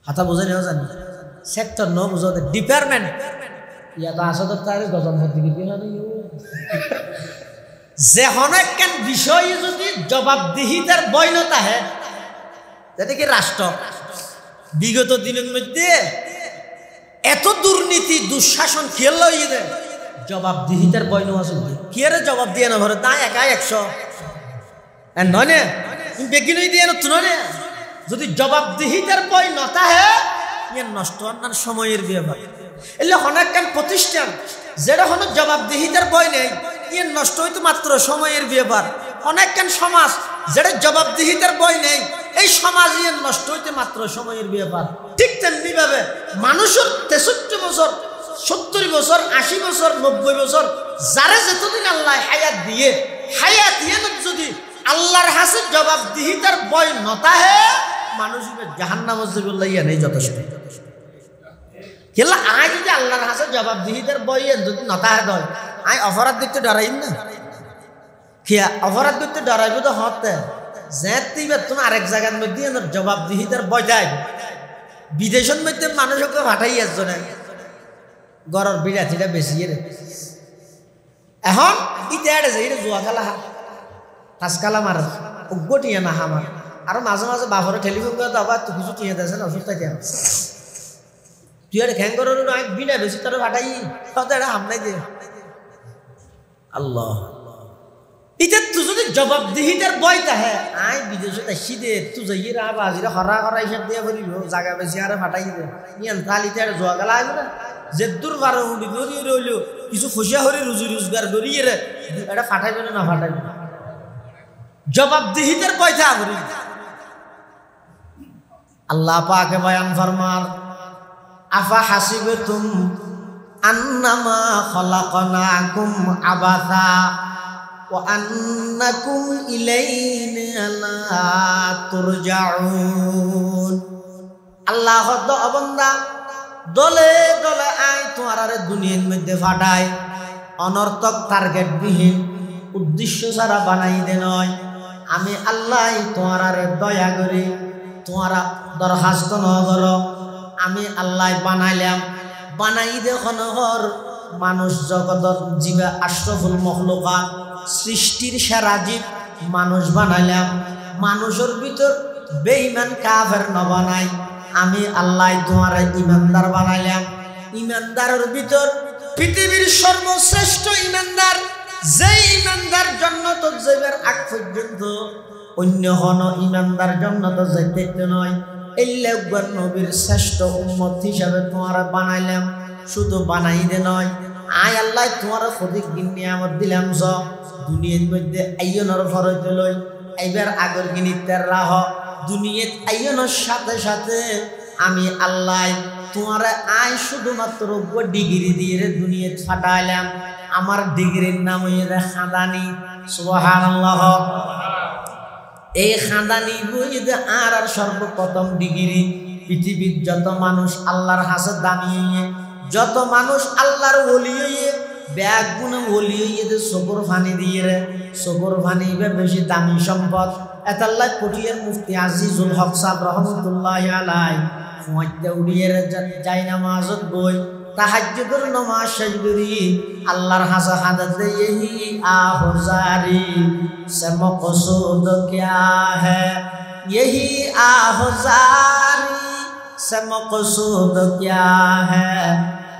হাতা বুঝে নেওয়া জানি সেক্টর ন বুঝতে ডিপার্টমেন্ট ইয়াত আসলে তার গজম হতে গিয়ে যে অনেক বিষয় যদি জবাবদিহিতার বৈনতা হে যেটা কি রাষ্ট্র বিগত দিনের মধ্যে এত দুর্নীতি দুঃশাসন খেয়াল হয়ে দেয় জবাবদিহিতার বৈন আছে কি আরে জবাব দিয়ে না ভরে তা একা 100 নয় না তুমি বেগি নই দিয়ে নয় না যদি জবাবদিহিতার বই নতা হে নষ্ট হওয়ার সময়ের ব্যাপার এলে অনেক প্রতিষ্ঠান যেটা হলো জবাবদিহিতার বই নেই ইয়ে নষ্ট হইতো মাত্র সময়ের ব্যাপার অনেক সমাজ যেটা জবাবদিহিতার বই নেই এই সমাজ ইয়ে নষ্ট হইতে মাত্র সময়ের ব্যাপার ঠিক তেমনি ভাবে মানুষের 63 বছর 70 বছর 80 বছর 90 বছর যারা যতদিন আল্লাহ হায়াত দিয়ে হায়াত ইয়ে যদি আল্লাহর হাতে জবাবদিহিতার বই নতা হে মানুষ জাহান্নামে যাবে ইয়া নেই যথেষ্ট কেলা আয় যদি আল্লাহর হাতে জবাবদিহিতার বই যদি নতা হে দয় আই অপরাধ দেখতে ডরাইন না কিয়া অপরাধ করতে ডরাইব তো হতে যেতেইবার তুমি আরেক জায়গার মধ্যে জবাবদিহিতার বই যায় বিদেশের মধ্যে মানুষকে পাঠাই আসছো না গড়ের বিরাতিটা বেশি রে এখন ইটা যে এটা জুয়া খেলা তাজকালা মার উগ্গটিয়া না আমার আর মাঝে মাঝে বাপরে টেলিফোন করে আবার কিছু টিয়া দিয়েছে না ওষুধ থাকে তুই আর খ্যাঙ্গর বিনা বেশি তোর ফাটাই কত এটা হামলাই দে আল্লাহ এটা তুই যদি জবাবদিহিতার বই তাহে আই বিদেশে আসি দে তুই যাই রা বাজিরা হরা হরা হিসাব দিয়ে বলিব জায়গা বেশি আর ফাটাই দে ইয়ান তালিতে আর জোয়া গেলা আইব না যে দূর বারো উঠি ধরি রইল কিছু খুশিয়া হরি রুজি রোজগার করিয়ে রে এটা ফাটাইবে না ফাটাইবে জবাবদিহিতার পয়সা করি আল্লাহ পাকে বয়ান ফরমান আফা হাসিবতুম আন্নামা খলাকনাকুম আবাসা ওয়া আন্নাকুম ইলাইনা লা তুরজাউন আল্লাহ বান্দা দলে দলে আয় তোমারে দুনিয়ার মধ্যে ফাটায় অনর্থক টার্গেট বিহীন উদ্দেশ্য ছাড়া বানাই দে নয় আমি আল্লাহ তোমারে দয়া করি তোমারা দরখাস্ত নগর আমি আল্লাহ বানাইলাম বানাই দেখুন হর মানুষ জগৎ জীবা আশরাফুল মখলুকাত সৃষ্টির সেরা জীব মানুষ বানাইলাম মানুষের ভিতর বেঈমান কাফের ন বানাই আমি আল্লাহ তোমার ইমানদার বানাইলাম ইমানদারের ভিতর পৃথিবীর সর্বশ্রেষ্ঠ ইমানদার যেই ইমানদার জান্নাত যাইবার আগ পর্যন্ত অন্য হন ইমানদার জান্নাত যাইতে নয় আল্লাহর নবীর শ্রেষ্ঠ উম্মত হিসাবে তোমার বানাইলাম শুধু বানাই দে নয় আয় আল্লাহ তোমার খদিক নিয়ামত দিলাম জ দুনিয়ার মধ্যে আইয়নের ফরজ লই এইবার আগর গিনিতের রাহ দুনিয়াত আইয়নের সাথে সাথে আমি আল্লাহ তোমার আয় শুধুমাত্র ডিগ্রি দিয়ে দুনিয়াত ফাটাইলাম আমার ডিগ্রির নাম হইছে খাদানি সুবহানাল্লাহ এই খাদানি বইতে আর সর্বপ্রথম ডিগ্রি পৃথিবীর যত মানুষ আল্লাহর হাসে দামি যত মানুষ আল্লাহর ওলি হইয়ে ব্যাগ গুণ ওলি হইয়ে সবর ফানি দিয়ে রে সবর ফানি বেশি দামি সম্পদ এতাল্লাহ কোটিয়ার মুফতি আজিজুল হক সাহেব রহমতুল্লাহ আলাই ফুয়াইতে উড়িয়ে যাই নামাজত বই তাহাজ্জুদের নামাজ শেষ করি আল্লাহর হাসা হাদাতে यही आहुजारी से मकसूद क्या है यही आहुजारी से मकसूद क्या है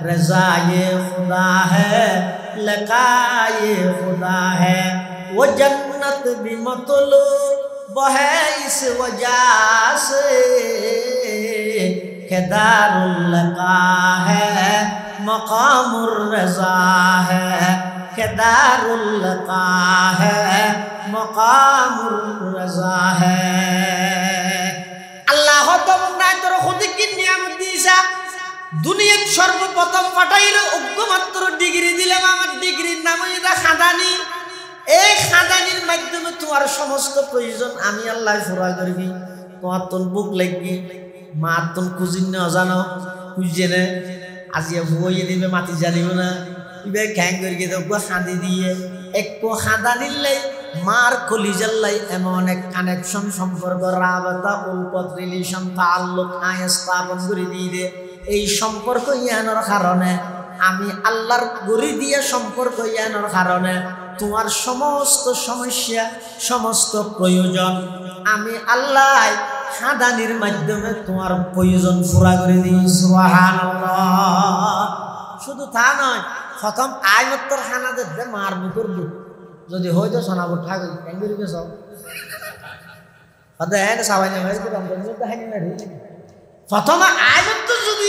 रज़ाए खुदा है लकाए खुदा है वो जन्नत भी मतलूब है इस वजह से के दारुल लका है मकामुर रज़ा है के दारुल लका है मकामुर रज़ा है আল্লাহ তোমায় তোর খুদি কি নিয়ামত দিয়েছা দুনিয়ার সর্বপ্রথম পাঠাইলো অজ্ঞমাত্র ডিগ্রি দিলাম আমার ডিগ্রির নাম হইছে খাদানি এই খাদানির মাধ্যমে তোমার সমস্ত প্রয়োজন আমি আল্লাহ পুরা করবি তোমার তোর বুক লাগবি মা তোর কুজিন না জানো খুঁজছে না আজিয়া বইয়ে দিবে মাটি জানিব না ইবে খ্যাং করে গিয়ে দেখবো খাঁদি দিয়ে একটু খাঁদা নিলে মার কলিজাল্লাই এমন এক কানেকশন সম্পর্ক রাবাতা উলপত রিলেশন তাআল্লুক আয় স্থাপন করে দিয়ে দে এই সম্পর্ক ইয়ানোর কারণে আমি আল্লাহর গরি দিয়ে সম্পর্ক ইয়ানোর কারণে তোমার সমস্ত সমস্যা সমস্ত প্রয়োজন আমি আল্লাহ খাদানির মাধ্যমে তোমার প্রয়োজন পুরা করে দিই সুবহানাল্লাহ শুধু তা নয় প্রথম আয়মত্তর খানা দেখবে মার মুখর দুধ যদি হয়তো সোনাবো ঠাকুর ক্যাঙ্গুরি কে সব হ্যাঁ সবাই প্রথম আয়মত্ত যদি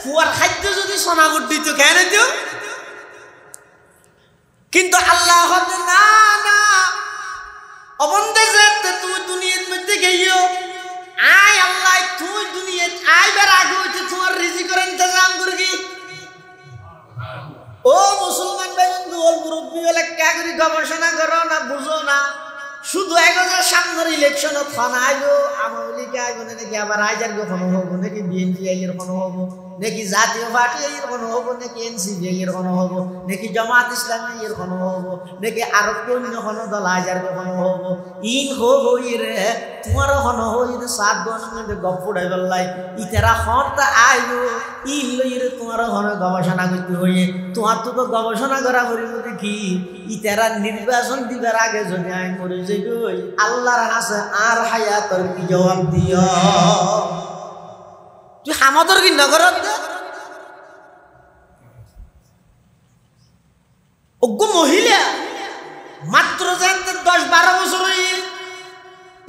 ফুয়ার খাদ্য যদি সোনাবুট দিত কেন দিও কিন্তু আল্লাহ না না অবন্ধে যেতে তুই দুনিয়ার মধ্যে গেইও আয় আল্লাহ তুই দুনিয়াত আইবার আগে হইতে তোমার রিজিকের ইন্তজাম করবি ও মুসলমান ভাই বন্ধু ওর মুরব্বী বলে কাগরি গবেষণা করো না বুঝো না শুধু একজন সামনের ইলেকশন খান আইবো আওয়ামী লীগ আইবো নাকি আবার আইজার কোনো হবো নাকি বিএনপি আইয়ের কোনো হবো নাকি জাতীয় পার্টি আইয়ের কোনো হবো নাকি এনসিপি আইয়ের কোনো হবো নাকি জামাত ইসলামী আইয়ের কোনো হবো নাকি আরো অন্য কোনো দল আইজার কোনো হবো ইন হই রে তোমারও কোনো হই রে 7 গণের গপ উড়াই বললাই ইতারা হনটা আইবো ইন লই রে তোমারও কোনো গবেষণা করতে হইয়ে তোমার তো গবেষণা করা করিব দেখি ইতারা নির্বাচন দিবার আগে যদি আইন করে যাই আল্লাহর হাসে আর হায়াতর কি জবাব দিও তুই হামাদর কি নগরত মহিলা মাত্র জানতে 10-12 বছর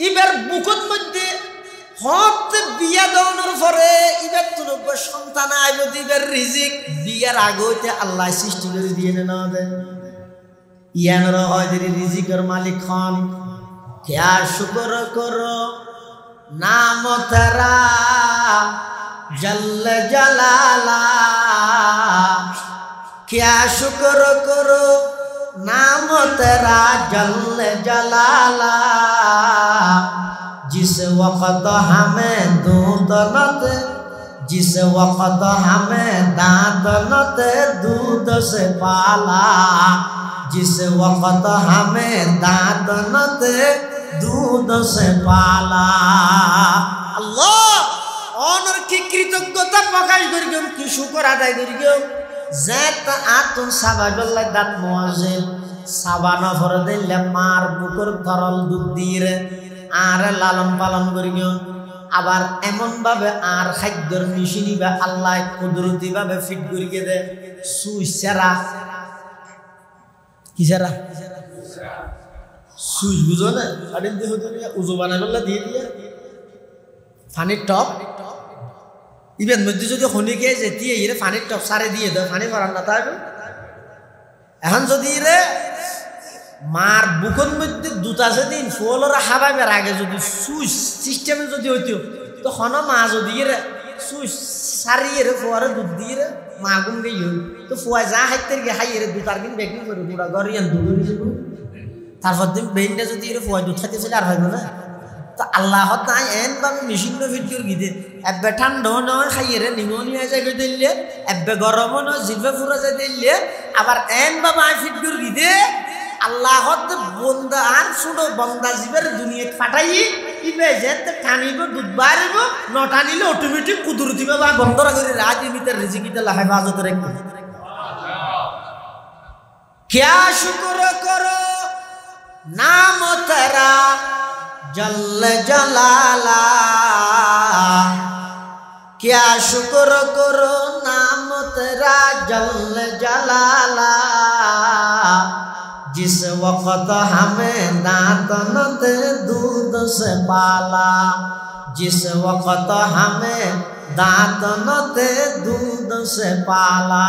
এবার বুকত মধ্যে হতে বিয়া দেওয়ানোর পরে এবার তো সন্তান আইব দিবার রিজিক বিয়ার আগে হইতে আল্লাহ সৃষ্টি করে দিয়ে না দেন ইয়ানর হয় রিজিকের মালিক খান क्या शुक्र करो नाम तेरा जल जलाला क्या शुक्र करो नाम तेरा जल जलाला जिस वक्त हमें दूध नते जिस वक्त हमें दांत नते दूध से पाला जिस वक्त हमें दांत नते दूध से पाला अल्लाह অনর কি কৃতজ্ঞতা প্রকাশ করিম কি শুকর আদায় করিম জাত আতুন সাবাজল্লাহ দাত মুয়াজ্জিল সাবানা ফর দিলে মার বুকর তরল দুধ দিয়ে আর লালন পালন করিম আবার এমন ভাবে আর খাদ্যর মিশিনি বা আল্লাহ কুদরতি ভাবে ফিট করিয়ে দে সুইসারা কি সারা সুই বুঝো না আদিন দিয়ে হতো উজু বানাইবলা দিয়ে দিয়ে পানির টপ ইবেন মধ্যে যদি হনি খেয়ে যেতে এরে পানির টপ সারে দিয়ে দেয় পানি ভরান না তাই এখন যদি এরে মার বুকন মধ্যে দুটা দিন ফোলরা হাবাইবার আগে যদি সুই সিস্টেমে যদি হইতো তখন মা যদি এরে সুই সারিয়ে রে ফোয়ারে দুধ দিয়ে রে মা গুন গিয়ে তো ফোয়া যা হাইতে গিয়ে হাইয়ে রে দুটার দিন বেকিং করে পুরা গরিয়ান দুধ তারপর দিন বেইনটা যদি এর ফোয়া দুধ খাইতেছিল আর হইব না তো আল্লাহ তাই এন বা মেশিন ভিডিওর গিয়ে এবে ঠান্ডা নয় খাইয়ে রে নিমোনিয়া জায়গায় দিলে এবে গরমও নয় জিভে ফুরা যায় দিলে আবার এন বা মাই ভিডিওর গিয়ে আল্লাহ বন্দা আর ছোট বন্দা জীবের দুনিয়া ফাটাই ইবে যেতে টানিব দুধ বাড়িব ন টানিলে অটোমেটিক কুদরতি বা বন্ধরা করে রাত ইমিতে রিজিকিতে হেফাজত রাখবে क्या शुक्र करो नाम तेरा जल जलाला क्या शुक्र करो नाम तेरा जल जलाला जिस वक्त हमें दांत नते दूध से पाला जिस वक्त हमें दांत नते दूध से पाला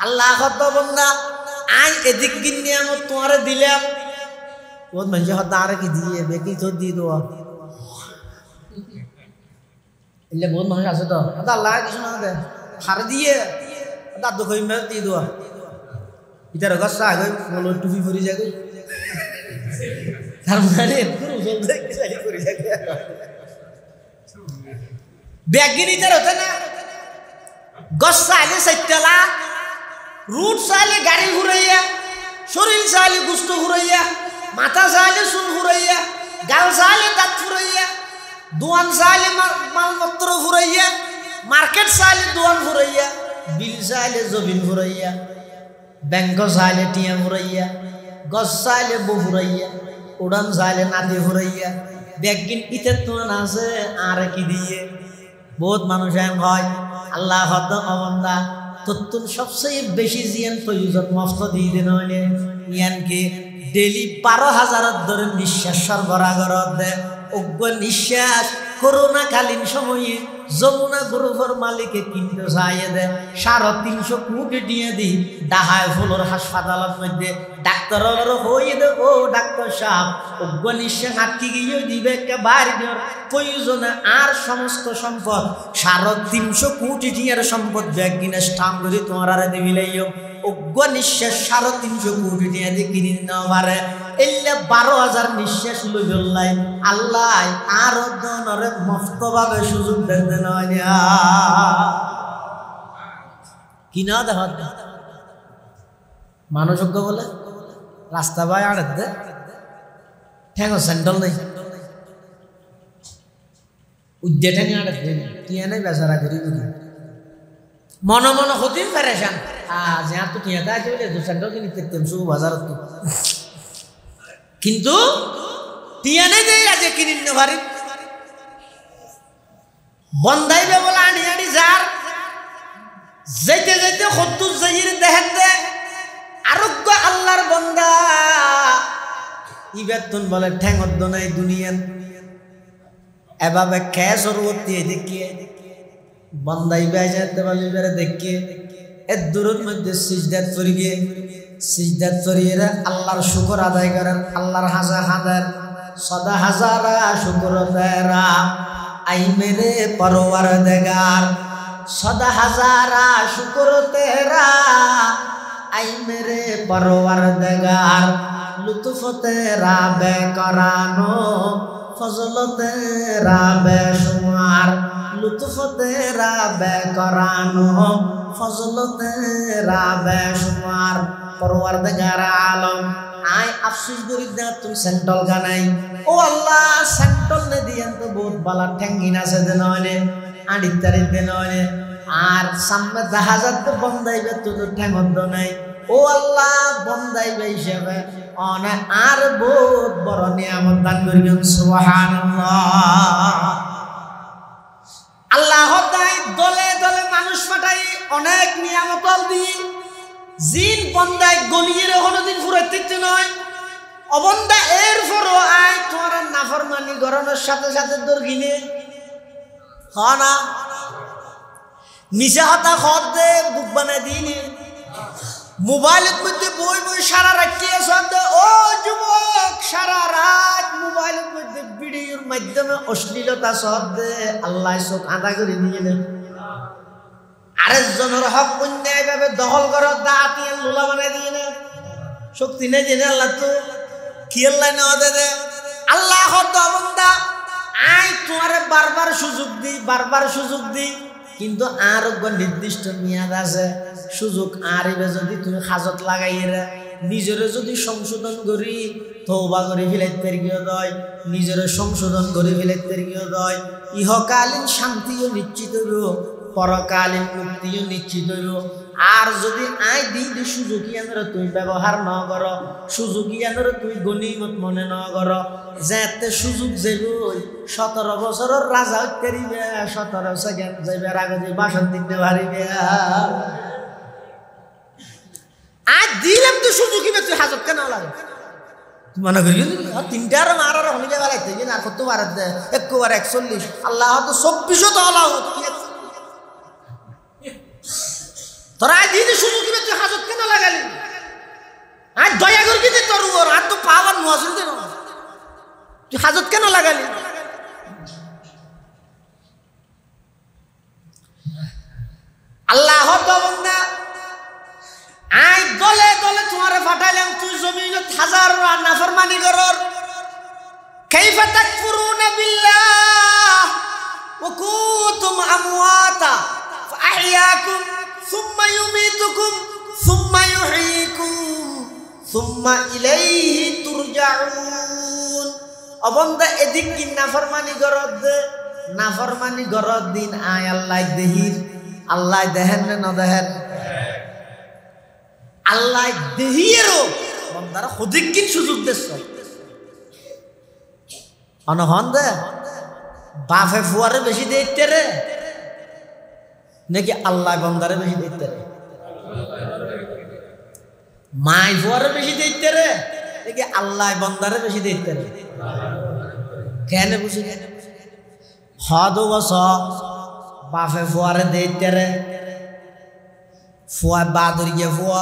अल्लाह तो बंदा आज एदिक की नियामत तुम्हारे दिले बहुत मंजे हदारे की दिए बेकी तो दी दो इल्ले बहुत मंजे आसे तो अदा अल्लाह की सुना दे हर दिए अदा तो कोई मैं दी दो इधर गस्सा आ गई बोलो टूफी फरी जा गई हर माने गुरु बोलते कि सारी फरी जा गई बैगिनी इधर होता ना गस्सा आले सच्चला रूट साले गाड़ी घुराइया शरीर साले गुस्तो घुराइया माथा साले सुन घुराइया गाल साले दांत घुराइया दुआन साले माल पत्र घुराइया मार्केट साले दुआन घुराइया बिल साले जमीन घुराइया बैंक साले टिया घुराइया गस साले बो घुराइया उड़न साले नाते घुराइया बैगिन इते तो ना से आरे की दिए बहुत मनुष्य हैं अल्लाह हद अवंदा तुम सबसे बेशी जियन प्रयोजन मफ्त দিয়ে দেন হলে ইয়ানকে ডেইলি 12,000 ধরে নিঃশ্বাস সরবরাহ করতে অজ্ঞ নিঃশ্বাস করোনা কালীন সময়ে যমুনা গ্রুপের মালিকে কিনতে চাইয়ে দে 350 কোটি দিয়ে দি ডাহায় ফুলর হাসপাতালের মধ্যে ডাক্তাররা হয়ে দে ও ডাক্তার সাহেব অজ্ঞ নিঃশ্বাস আটকে গিয়ে দিবে কে বাড়ি প্রয়োজনে আর সমস্ত সম্পদ 350 কোটি টিয়ার সম্পদ ব্যাগ কিনে স্টাম্প করে তোমার আর দিবিলাইও অজ্ঞ নিঃশ্বাস 350 কোটি টিয়া দিয়ে কিনে নাও পারে এলে 12,000 নিঃশ্বাস লইলাই আল্লাহ আর দনরে মফতভাবে সুযোগ দেন না কিনা দেখা মানুষজ্ঞ বলে রাস্তা বাই আড়ে দে ঠ্যাঙ্গ স্যান্ডল নেই উদ্যে ঠ্যাঙ্গে আড়ে দে টিয়া নেই বেচারা করি বুঝি মন মন হতে পেরেশান আজ তো টিয়া তা আছে বলে দু স্যান্ডল কিনে দেখতাম শুভ বাজারত কিন্তু টিয়া নেই দেই আজ কিনে নিতে পারি বন্দাইবে বলে আনি আনি যার যেতে যেতে 70 জায়গির দেখেন দে আরোগ্য আল্লাহর বান্দা ইবেতন বলে ঠ্যাঙ্গদ্দ নাই দুনিয়ান এভাবে খেয়ে সরবর্তী দেখিয়ে বন্দাই বেজাতে বলি বেড়ে দেখিয়ে এর দূরের মধ্যে সিজদাত করিয়ে সিজদাত করিয়ে আল্লাহর শুকর আদায় করেন আল্লাহর হাজার সদা হাজারা শুকর তেরা আই মেরে পরওয়ারদিগার সদা হাজারা শুকর তেরা আই মেরে পরওয়ারদিগার লুৎফ তেরা বেকরানো ফজল তেরা বেশুমার লুৎফ তেরা বেকরানো ফজল তেরা বেশুমার পরওয়ারদিগার আলম আয় আফসোস করি না তুমি সেন্টল গানাই ও আল্লাহ সেন্টল নে দিয়েন তো বহুত বালা ঠ্যাঙ্গিন আছে দেন হলে আড়ি তারি দেন হলে আর সামনে জাহাজাতে বন্দাইবে তো ঠ্যাঙ্গদ নাই ও আল্লাহ বন্দাইবে হিসেবে অনে আর বহুত বড় নিয়ামত দান করিবেন সুবহানাল্লাহ আল্লাহ তাই দলে দলে মানুষ পাঠাই অনেক নিয়ামত দি জিন বন্দায় গলিয়ে কোনোদিন ফুরাইতে নয় অবন্দা এর পরও আয় তোমার নাফরমানি গরমের সাথে সাথে দৌড় গিনে না নিশা হতা খত দে বুক বানাই দিনে মোবাইলের মধ্যে বই বই সারা রাখিয়ে শব্দ ও যুবক সারা রাত মোবাইলের মধ্যে ভিডিওর মাধ্যমে অশ্লীলতা শব্দে আল্লাহ চোখ আদা করে নিয়ে নেন আরেকজনের হক অন্যায় ভাবে দখল করার দাঁতি লোলা বানাই দিয়ে না শক্তি নেই জেনে আল্লাহ তো কি আল্লাহ নেওয়া দে আল্লাহ বন্দা আয় তোমার বারবার সুযোগ দিই কিন্তু আর নির্দিষ্ট মেয়াদ আছে সুযোগ আরিবে যদি তুমি হাজত লাগাইয়ে নিজের যদি সংশোধন করি তওবা করে ফেলাইতে গিয়ে দয় নিজের সংশোধন করে ফেলাইতে গিয়ে দয় ইহকালীন শান্তিও নিশ্চিত হইব পরকালীন মুক্তিও নিশ্চিত হইব আর যদি আই দিই সুযোগী আনরে তুই ব্যবহার ন কর সুযোগী আনরে তুই গনিমত মনে ন কর যেতে সুযোগ যাইব 17 বছরের রাজা হইতে পারিবে 17 সেকেন্ড যাইবার আগে যে বাসন দিতে পারিবে আজ দিলাম তো সুযোগী তুই হাজত কেন লাগে মনে করি 3টার মারার হলিগে বেলাইতে গিয়ে আর কত বার একবার 41 আল্লাহ তো 24 তো আল্লাহ তোরা দিদি সুযোগী তুই হাজত কেন লাগালি আজ দয়া করবি দে তোর উপর আর তো পাওয়ার নজর দে তুই হাজত কেন লাগালি আল্লাহ বান্দা আই দলে দলে তোমারে পাঠাইলাম তুই জমিনত হাজার নাফরমানি করর কাইফা তাকফুরুনা বিল্লাহ ওয়া কুনতুম আমওয়াতা ফাআহইয়াকুম সুম্মা ইউমীতুকুম সুম্মা ইউহয়ীকুম সুম্মা ইলাইহি তুরজাউন অবন্দা এদিক কি নাফরমানি গরদ দিন আয় আল্লাহ দেহির আল্লাহ দেখেন না দেখেন আল্লাহ দেহিয়েরও বন্দারা হদিকিন সুযোগ দেশ অনহন দে বাফে ফুয়ারে বেশি দেখতে রে নাকি আল্লাহ বন্দারে বেশি দেখতে রে মাই ফুয়ারে বেশি দেখতে রে নাকি আল্লাহ বন্দারে বেশি দেখতে রে কেন বুঝি হদ বস বাফে ফুয়ারে দেখতে রে ফুয়া বাদর গিয়ে ফুয়া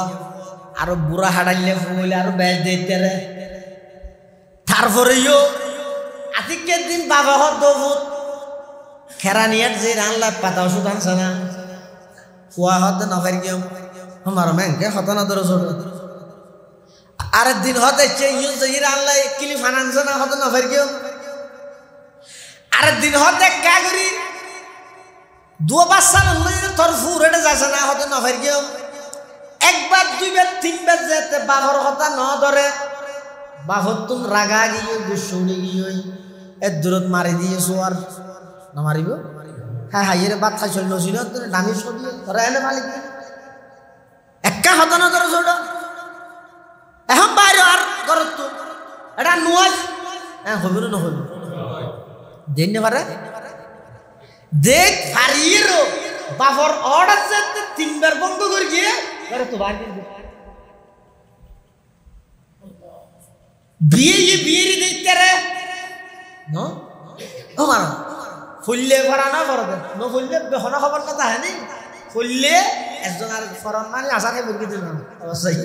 আরো বুড়া হাড়াইলে ফুলে আরো বেশ দেখতে রে তারপরেও আজকের দিন বাবা হত খেরানিয়ার যে রান্না পাতা ওষুধ আনছে না ফুয়া হতে নফের গিয়ে আমার ব্যাংকে হত না ধরো ছোট আরেক দিন হতে রান্না কিলি ফানানছে না হতে নফের গিয়ে আরেক দিন হতে কাগরি দু বাচ্চা তোর ফুরেটে যাচ্ছে না হতে নফের গিয়ে একবার দুইবার তিনবার যেতে বাবর কথা ন ধরে বাবর তুমি রাগা গিয়ে গুসুড়ি গিয়ে এর দূরত মারি দিয়েছো আর না মারিব হ্যাঁ হাইয়ের বাদ খাইছিল নছিল দামি ছবি তোরা এনে মালিক একা হতো না ধরো ছোট এখন বাইরে আর করত তো এটা নোয়াজ হ্যাঁ হইব না হইব দেন না পারে দেখ হারিয়েরও বাবর অর্ডার যেতে তিনবার বন্ধ করে গিয়ে তো বাড়ি বিয়ের দেখতে রে আমার ফুললে ভরা না ভরা ন ফুললে বেহন খবর কথা হ্যাঁ নি ফুললে একজন আর ফরন মানে আশা খাই বলকি দিল অবশ্যই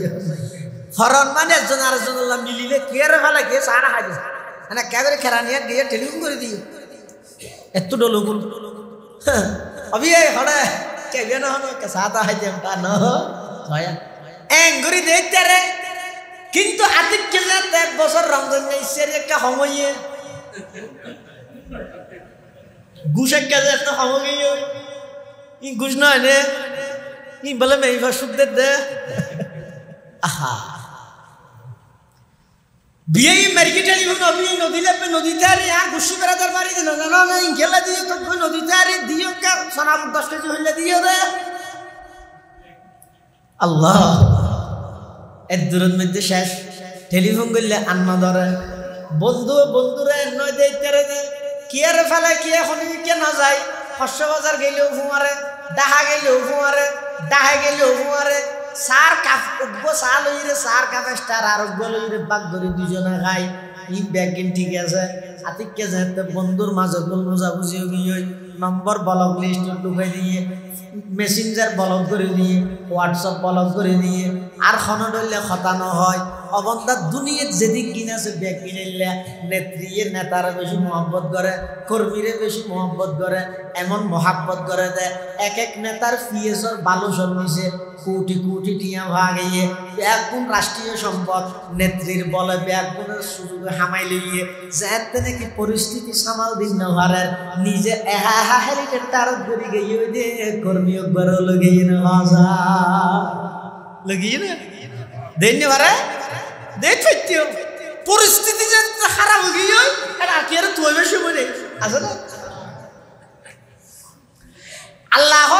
ফরন মানে একজন আর একজন মিলিলে কে রে ফেলে কে সারা খাই মানে কে করে খেরা নিয়ে গিয়ে টেলিফোন করে দিই এত ডলো গুল অবি হড়ে কে বেন হন কে সাদা হাই দেম তা ন হয় এঙ্গুরি দেখতে রে কিন্তু আতিক কে যাতে এক বছর রমজান যাইছে রে একটা সময়ে ঘুষের কাজে একটা সময় ই ঘুষ নয় নে ই বলে মেয়ে সুখদের দে আহা বিয়ে মেরকি টেলিফোন অবি নদী লেপে নদীতে আর আর ঘুষি বেড়াদার বাড়ি দিল জানো না ইংকেলা দিয়ে তো নদীতে আর দিও কার সোনা 10 কেজি হইলে দিও রে আল্লাহ এর দূরের মধ্যে শেষ টেলিফোন করলে আন্না ধরে বন্ধুরা নয় দেখতে রে কি আর ফেলে কি এখন কে না যায় শস্য বাজার গেলেও ফুমারে ডাহা গেলেও ফুমারে ডাহে গেলেও ফুমারে সার কাপ উঠবো চা লইরে সার কাপ স্টার আর উঠবো লইরে বাক ধরে দুজনে খাই ই ব্যাগিন ঠিক আছে আতিককে যেতে বন্ধুর মাঝে গোল বুঝাবুঝিও গিয়ে নম্বর ব্লক লিস্ট ঢুকাই দিয়ে মেসেঞ্জার ব্লক করে দিয়ে হোয়াটসঅ্যাপ ব্লক করে দিয়ে আর খনো ডলে খতানো হয় অবন্ধার দুনিয়ার যেদিক কিনেছে ব্যাগ কিনেলে নেত্রীর নেতারা বেশি মহব্বত করে কর্মীরে বেশি মহব্বত করে এমন মহাব্বত করে দেয় এক এক নেতার পিএসর বালু সন্মিছে কোটি কোটি টিয়া ভাগিয়ে ব্যাগুণ রাষ্ট্রীয় সম্পদ নেত্রীর বলে ব্যাগুণের সুযোগে হামাই লইয়ে যাতে নাকি পরিস্থিতি সামাল দিন না হারের নিজে এহা হেলিকপ্টার ধরে গিয়ে দে কর্মী একবার লগিয়ে না হাজা লগিয়ে না দেন না দেখতে পরিস্থিতি যে খারাপ হয়ে গিয়ে এটা কি আর তুই বেশি বলে আছে না আল্লাহ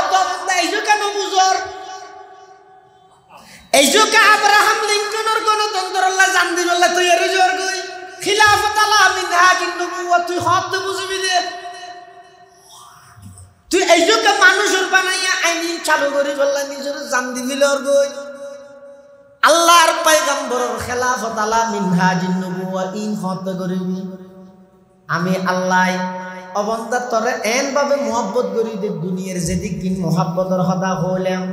এই যে কেন বুঝর এই যে আব্রাহাম লিঙ্কনের গণতন্ত্র আল্লাহ জান দিল আল্লাহ তৈরি জোর গই খিলাফত আলা মিনহাজিন নবুওয়াত তুই হত বুঝবি দে তুই এই যে মানুষের বানাইয়া আইন চালু করি আল্লাহ নিজের জান দিল ওর গই আল্লাহর পয়গম্বরের খেলাফত আলা মিনহাজিন নবুওয়াত ইন হত করিবি আমি আল্লাহ অবন্ধা তরে এন ভাবে মোহাব্বত করি দে দুনিয়ার যেদিক কিন মোহাব্বতের কথা হইলাম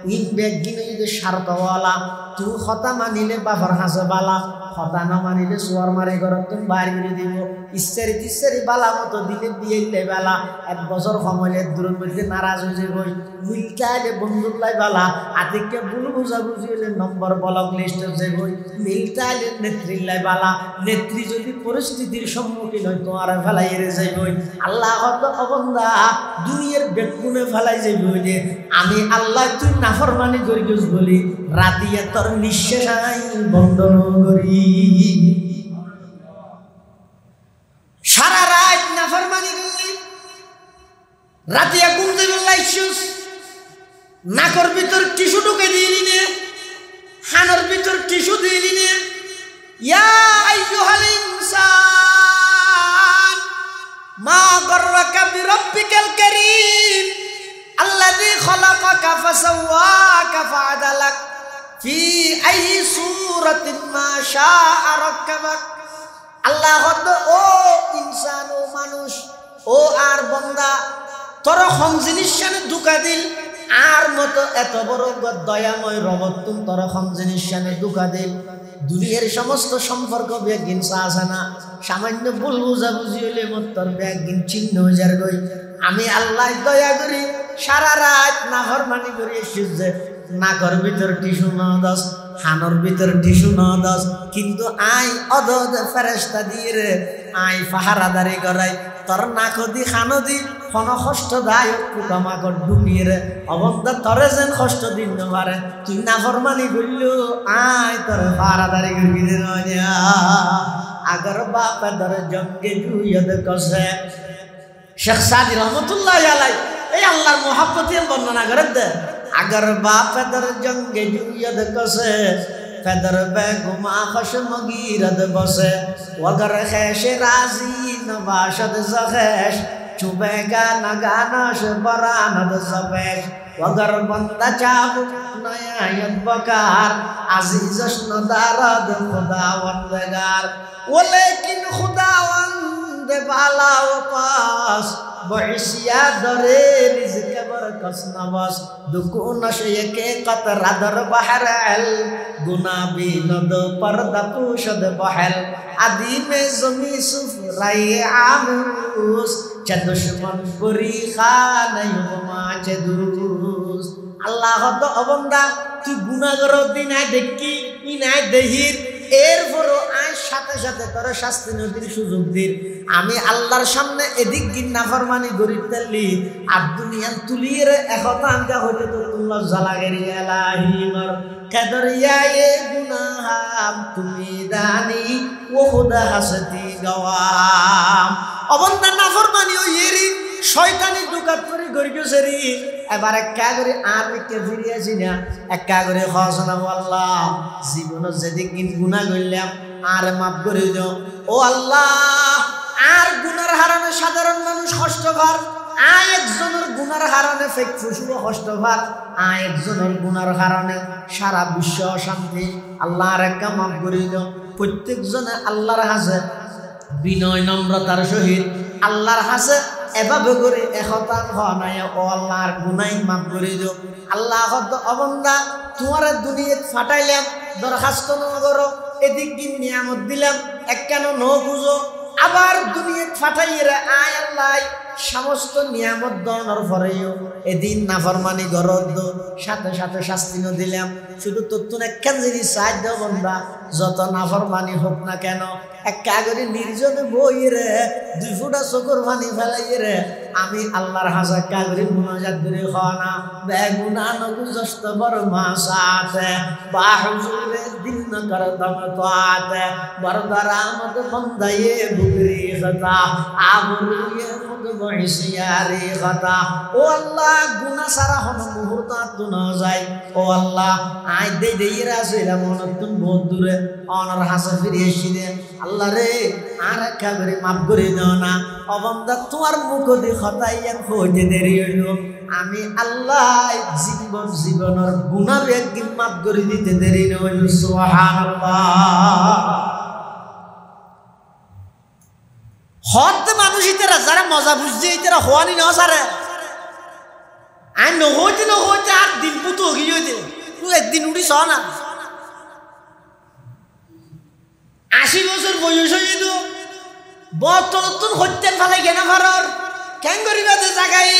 ইন ব্যাগ গিনে যদি স্বার্থওয়ালা তুই কথা মানিলে বাবার হাসে বালা কথা না মানিলে সোয়ার মারে ঘর তুমি বাড়ি করে দিব ইচ্ছারি বালা মতো দিলে দিয়ে বেলা এক বছর সময় দূরের মধ্যে নারাজ হয়ে যাবে মিলটাইলে বন্ধুল্লাই বালা আতিককে ভুল বুঝাবুঝি হলে নম্বর ব্লক লিস্টের যে বই মিলটাইলে নেত্রীলাই বালা নেত্রী যদি পরিস্থিতির সম্মুখীন হয় তোমার ফেলাই এড়ে যাইব আল্লাহ অবন্ধা দুনিয়ার বেকুনে ফেলাই যাইব যে আমি আল্লাহ তুই নাফরমানি করি বলি রাতিয়া তোর নিঃশ্বাস বন্ধন করি সারা রাত নাফরমানি করলি রাতিয়া ঘুম দেবে লাইছুস নাকর ভিতর টিস্যু ঢুকে দিলি নে হানোর ভিতর টিস্যু দিলি নে ইয়া আইয়ুহাল ইনসান মা গররাকা বিরাব্বিকাল কারীম আল্লাযী খালাকাকা ফাসাওয়াকা ফাআদালাক ফি আইয়ি সূরাতিন মা শাআ রাক্কাবাক আল্লাহ ও ইনসান ও মানুষ ও আর বান্দা তোর কোন জিনিস শানে ধোঁকা দিল আর মতো এত বড় দয়াময় রব তুমি তোর কোন জিনিস শানে ধোঁকা দিল দুনিয়ার সমস্ত সম্পর্ক ব্যাগিন আছে না সামান্য ভুল বুঝাবুঝি হলে মোর তোর ব্যাগিন চিহ্ন হয়ে যার গই আমি আল্লাহ দয়া করি সারা রাত নাফরমানি করি সূর্য নাকর ভিতর টিস্যু না দাস হানোর ভিতর টিস্যু না দাস কিন্তু আই অদদ ফেরেশতা দিয়ে রে আই পাহারাদারি করাই তোর নাক দি খানো দি কোন কষ্ট দায় পোকামাকড় ঢুকিয়ে রে অবন্ধা তরে যেন কষ্ট দিন না পারে তুই নাফরমানি করলো আই তোর পাহারাদারি করবি রে নয়া আগর বাপে ধরে জঙ্গে জুয়দ কসে শেখ সাদি রহমতুল্লাহ আলাইহি এই আল্লাহর মহব্বতের বর্ণনা করে দে अगर बाप दर जंगे जुयद कसे फदर बेगुमा खशमगीरद बसे वगर खैश राजी नबाशद जखैश चुभेगा न गाना से बरामद सबेश वगर बंदा चाबू नया यदबकार अजीज़श नदारद खुदावंदगार वो लेकिन खुदावंद बाला व पास बहिसिया दरे रिज़्क़ बरकस नवास दुकुन शयके कतरा दर बहर अल गुनाबी नद पर्दा पुशद बहल आदि में ज़मी सुफराई आमूस च दुश्मन बुरी खाना युमा च दूस अल्लाह तो अबंदा तू गुनाहगार दिन आए देखी इन आए देहिर এরপরও আজ সাথে সাথে তোর শাস্তি নদীর সুযোগ দিন আমি আল্লাহর সামনে এদিক দিন নাফরমানি গরিব তেলি আর দুনিয়া তুলিয়ে একতা আনকা হইতে তো তুল্লাহ জালাগেরি এলাহিমর কাদরিয়া এ গুনাহাম তুমি দানি ও খুদা হাসতি গওয়াম অবন্দা নাফরমানি ও এরি শয়তানি দুকাত করে গরিব সেরি এবার একা করে আর কে ফিরিয়েছি না একা করে খসনা আল্লাহ জীবন যেদিক গুনাহ করলাম আর মাফ করে দাও ও আল্লাহ আর গুনার হারানে সাধারণ মানুষ কষ্ট পার আয় একজনের গুনার হারানে ফেক ফুসুর কষ্ট পার আয় একজনের গুনার হারানে সারা বিশ্ব শান্তি আল্লাহর একা মাফ করে দাও প্রত্যেকজনে আল্লাহর হাসে বিনয় নম্রতার সহিত আল্লাহর হাসে এভাবে করে একতা হওয়া নাই ও আল্লাহর গুনাহ মাফ করে দিও আল্লাহ অবন্দা তোমার দুনিয়াত ফাটাইলাম দরখাস্ত ন করো এদিক দিন নিয়ামত দিলাম এক কেন ন বুঝো আবার দুনিয়াত ফাটাইরা আয় আল্লাহ সমস্ত নিয়ামত দনের পরেও এদিন নাফরমানি গরদ সাথে সাথে শাস্তি ন দিলাম শুধু তোর একখান জিনিস সাহায্য বন্ধা যত নাফরমানি হোক না কেন এক কাগরে নির্জনে বই রে দুই ফুটা চোখের পানি ফেলাই রে আমি আল্লাহর হাজার কাগরে মুনাজাত করে খানা বেগুনা নগুজস্ত বড় মাসাতে বা হুজুরে দিন কর দম তোয়াতে বরদার আমদ বন্দায়ে বুগরি খতা আমরিয়ে খুদ বহিসিয়ারি খতা ও আল্লাহ গুনাহ সারা হন মুহূর্ত তো না যায় ও আল্লাহ আই দে দেইরা ছিলা মনতুন বহুত দূরে অনর হাসা ফিরিয়ে এসে আল্লাহ রে আর কাগরে মাফ করে দাও না অবন্দা তোমার মুখ দি খতাইয়ান হইতে দেরি হইল আমি আল্লাহ জীবনের গুনাহ একদিন মাফ করে দিতে দেরি হইল সুবহানাল্লাহ হত মানুষ ইতারা যারা মজা বুঝছে ইতারা হওয়ানি না সারে আর নহইতে আর দিন পুতো গিয়ে দে তুই একদিন উঠি স না 80 বছর বয়স হয়ে তো বতলতুন হত্যা ফেলাই কেন ফারর কেন করিবা যে জাগাই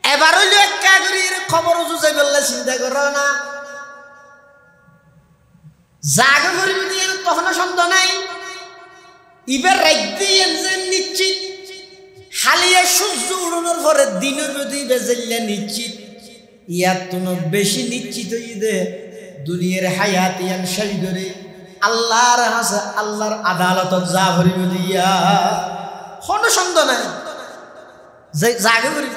এবার হইলো একা করির খবর জুজাই বললে চিন্তা করো না জাগা করিব দিয়ে তখন সন্দেহ নাই ইবার রাইতে এনজেন নিশ্চিত হালিয়া সূর্য উড়ানোর পরে দিনের প্রতি বেজেল্লা নিশ্চিত ইয়ার তুনো বেশি নিশ্চিত হই দে দুনিয়ার হায়াত ইয়ান শেষ করে আল্লাহর হাসে আল্লাহর আদালত যা ভরিব দিয়া কোনো সন্দেহ নাই জাগে ভরিব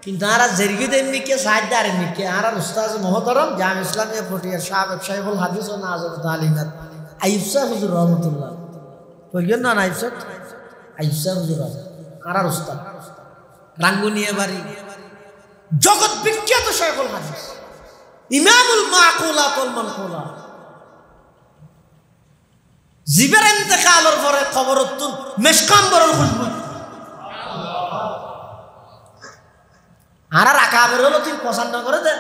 কিন্তু আর জেরগি দেননি কে সাহায্য আর নিকে আর উস্তাদ মোহতরম জাম ইসলামিয়া ফটিয়ার সাবেক শাইখুল হাদিস ও নাজর তালিমাত আইয়ুব সাহেব হুজুর রহমাতুল্লাহ কইলেন না আইয়ুব সাহেব হুজুর আর উস্তাদ রাঙ্গুনিয়া বাড়ি জগৎ বিখ্যাত শাইখুল হাদিস ইমামুল মাকুলাত ওয়াল মানকুলাত জিবের ইন্তেকালের পরে খবর তুন মেশকাম্বরের খুশবু আর আকাবের হলো তুই পছন্দ করে দে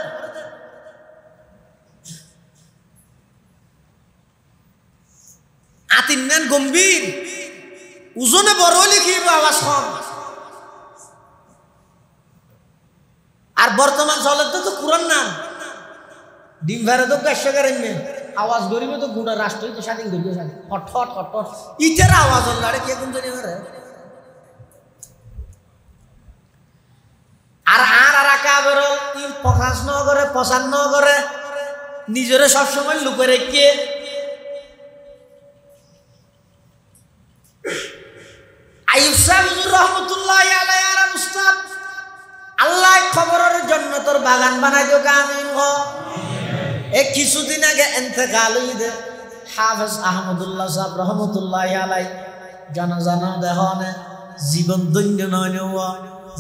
আতিন নেন গম্ভীর ওজনে বড় লিখিব আওয়াজ কম আর বর্তমান চলে তো কুরআন না ডিম ভরে তো গাছটা করেন আওয়াজ গরিবে তো গুণা রাষ্ট্রই তো স্বাধীন করিবে স্বাধীন হট হট হট হট ইটার আওয়াজ লড়ে কে কোন জানি করে আর আকাবের কি প্রকাশ ন করে প্রচার ন করে নিজেরে সবসময় লুকে রেখে আইয়ুব সাহেব হুজুর রহমাতুল্লাহি আলাইহি আর উস্তাদ আল্লাহ খবরের জন্য তোর বাগান বানাই দিও আমিন হো এক কিছুদিন আগে ইন্তেকাল হইছে হাফেজ আহমদুল্লাহ সাহেব রহমাতুল্লাহি আলাইহি জানাজা না দেহনে জীবন দৈন্য নয়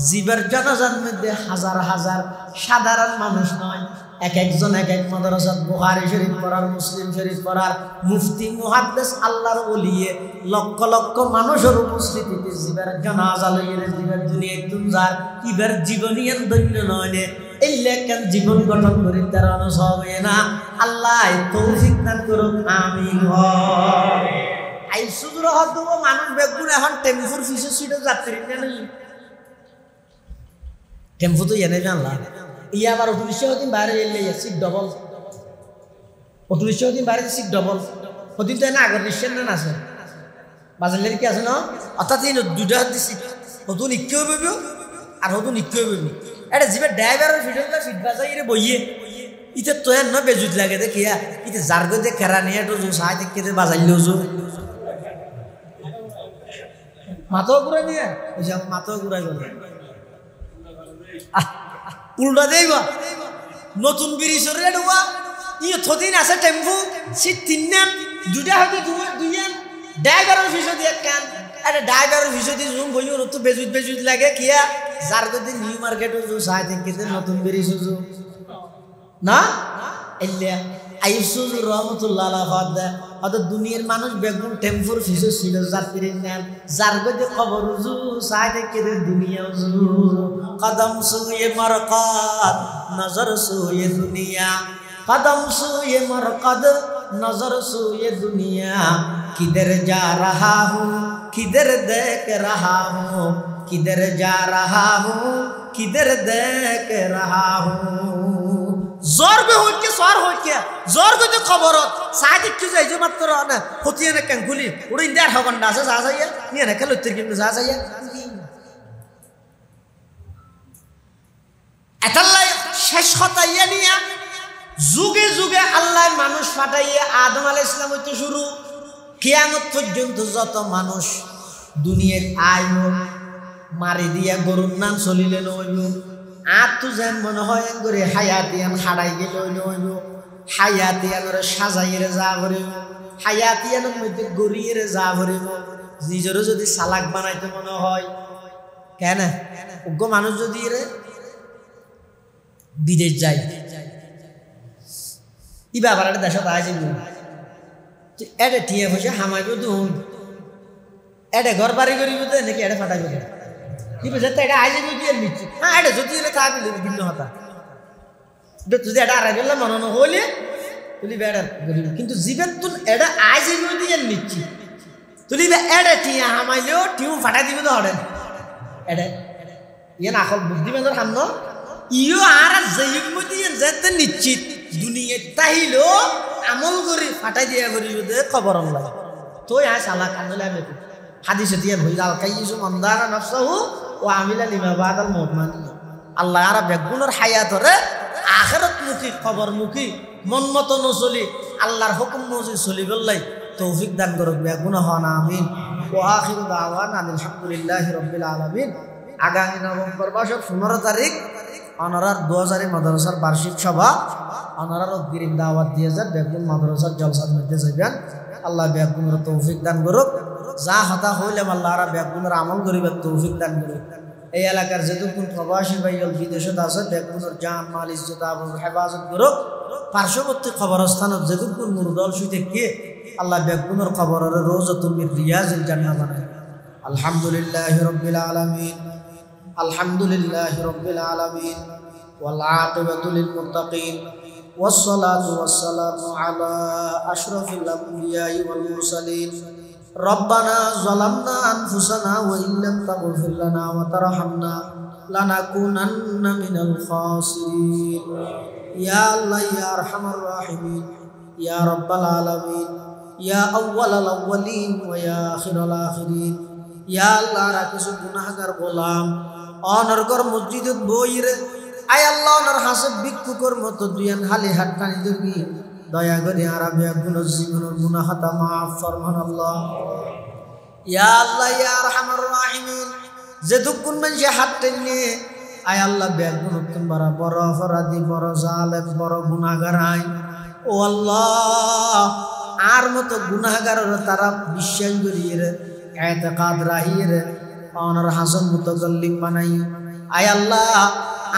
জীবের জানাজার মধ্যে হাজার হাজার সাধারণ মানুষ নয়, এক একজন এক এক মাদ্রাসাত বুখারী শরীফ পড়ার, মুসলিম শরীফ পড়ার মুফতি মুহাদ্দিস আল্লাহর ওলিয়ে লক্ষ লক্ষ মানুষের উপস্থিতিতে জীবের জানাজা লইয়ে জীবের দুনিয়ায় তুমজার ইবার জীবনীয়ান দৈন্য নয় নে এই লেখান জীবন গঠন করে তার অনুসবে না। আল্লাহ তৌফিক দান করুন, আমিন। আই সুদূর হদ মানুষ বেগুন এখন টেম্পুর ফিসে সিটে যাত্রী নেই, টেম্পু তো এনে জানলা ইয়া আবার 19 দিন বাইরে এলে সিট ডবল, 19 দিন বাইরে সিট ডবল ওদিন তো না আগের নিশ্চয় না আছে বাজারের কি আছে না, অর্থাৎ এই দুটা দিছি হতুন ইকেও বেবি আর হতুন ইকেও বেবি এটা জিবে ড্রাইভারের ভিডিওটা ফিট বাজাই রে বইয়ে ইতে তো এর না বেজুত লাগে দেখিয়া ইতে জারগো দে কেরা নিয়ে তো সাই দেখতে বাজাইলো জো মাথাও ঘুরাই নিয়ে মাথাও ঘুরাই গেল উল্টা দেবা নতুন ব্রিজের রেডওয়া ইয়ে থদিন আছে টেম্পু সিট তিনজন দুটা হতে দুইজন ড্রাইভারের ভিসা দিয়ে কান আরে ড্রাইভারের ভিসা দিয়ে জুম বইও তো বেজুত লাগে কিয়া যার যদি নিউ মার্কেটে জু সাই থেকে নতুন ব্রিজ জু না এলিয়া আইসুজ রহমতুল্লাহ আলাইহি অত দুনিয়ার মানুষ বেগুন টেম্পুর ফিসে ছিল যাত্রীর নাম যার গদে খবর জু সাই থেকে দুনিয়া জু কদম সুয়ে মরকত নজর সুয়ে দুনিয়া কদম সুয়ে মরকত নজর সুয়ে দুনিয়া কিধর যা রহা হুঁ কিধর দেখ রহা হুঁ কিধর যা রহা হুঁ কিধর দেখ রহা হুঁ জোর বে হইকে সর হইকে জোর গতে খবরত সাইতে কি যাইছো মাত্র না হতিয়া না কেন খুলি ওড় ইন্ডিয়ার হগন্ডা আছে যা যাইয়া নিয়ে না খেলো তির কিন্তু যা যাইয়া এতাল্লাই শেষ কথা ইয়া নিয়া যুগে যুগে আল্লাহ মানুষ পাঠাইয়া আদম আলাইহিস সালাম হইতে শুরু কিয়ামত পর্যন্ত যত মানুষ দুনিয়ার আইলো মারি দিয়া গরুর নাম চলিলেন হইল আর তো যেন মনে হয় করে হায়াতিয়ান হারাই গেল হইল হায়াতিয়ানের সাজাইয়ের যা করিব হায়াতিয়ানের মধ্যে গড়িয়ে যা করিব নিজেরও যদি চালাক বানাইতে মনে হয় কেন উগ্র মানুষ যদি রে বিদেশ যায় ই ব্যাপার একটা দেশত আইছিল এটা ঠিয়ে বসে হামাইব দুন এটা ঘর বাড়ি করিব তো নাকি এটা ফাটাইব কি বুঝে তো এটা আইজে যদি নিচ্ছি হ্যাঁ এটা যদি থাকলে ভিন্ন হতা যদি এটা আড়াই গেলে মনে হইলে তুলি বেড়ার কিন্তু জীবের তুল এটা আইজে যদি নিচ্ছি তুলি এটা ঠিয়া হামাইলেও টিউ ফাটাই দিবে তো হরেন এটা ইয়ে না আসল বুদ্ধিমানের সামন ইও আর যেই মধ্যে যেতে নিশ্চিত দুনিয়া তাহিলো আমল করি ফাটাই দিয়া করি খবর লাগে তো আয় সালা কান্দলে আমি হাদিসে দিয়ে ভইল আল কাইয়িসু মানদারা নাফসাহু ওয়া আমিলা লিমা বাদাল মউত মানি আল্লাহ আর বেগুনের হায়াতরে আখিরাত মুখী খবর মুখী মন মতো নচলি আল্লাহর হুকুম মজি চলি গলাই তৌফিক দান করুক বেগুন হন আমিন ওয়া আখিরু দাওয়ানা আলহামদুলিল্লাহি রাব্বিল আলামিন। আগামী নভেম্বর মাসের 15 তারিখ অনারার 2000 মাদ্রাসার বার্ষিক সভা অনারার অগ্রিম দাওয়াত দিয়ে যান বেগুন মাদ্রাসার জলসার মধ্যে যাবেন। আল্লাহ বেগুনের তৌফিক দান করুক যা হতা হইলে আল্লাহ আর বেগুনের আমল করিবার তৌফিক দান করুক। এই এলাকার যেটুকুন প্রবাসী ভাইয়ল বিদেশত আছে বেগুনের জান মাল ইজ্জত আবরুর হেফাজত করুক। পার্শ্ববর্তী কবরস্থানত যেটুকুন মুরদল শুইতে কে আল্লাহ বেগুনের কবরের রওজাতুল মিন রিয়াজিল জান্নাহ বানায়। আলহামদুলিল্লাহি রাব্বিল আলামিন আলহামদুলিল্লাহি রাব্বিল আলামিন ওয়াল আকিবাতু লিল মুত্তাকিন ওয়াসসালাতু ওয়াসসালামু আলা আশরাফিল আমবিয়াই ওয়াল মুরসালিন। রব্বানা যালামনা আনফুসানা ওয়া ইল্লাম তাগফির লানা ওয়া তারহামনা লানাকুনান্না মিনাল খাসিরিন। ইয়া আল্লাহ ইয়া আরহামার রাহিমিন ইয়া রাব্বাল আলামিন ইয়া আউওয়ালাল আউওয়ালিন ওয়া ইয়া আখিরাল আখিরিন। ইয়া আল্লাহ রা কিছু গুনাহগার গোলাম অনরগর মসজিদত বইরে আয় আল্লাহ ওনার হাসব ভিক্ষুকর মতো দুয়ান হালি হাত টানি দিবি দয়া করে আরাবে গুনাহ জীবনের গুনাহ হাতা মাফ ফরমান আল্লাহ। ইয়া আল্লাহ ইয়া আরহামার রাহিমিন যে দুকুন মানুষ হাত টেনে আয় আল্লাহ বেগুন উত্তম বড় অপরাধী বড় জালেম বড় গুনাহগার আই ও আল্লাহ আর মতো গুনাহগারের তারা বিশ্বাস করিয়ে এতেকাদ রাহিয়ে ওনার হাসন মুতাকাল্লিম বানাই আয় আল্লাহ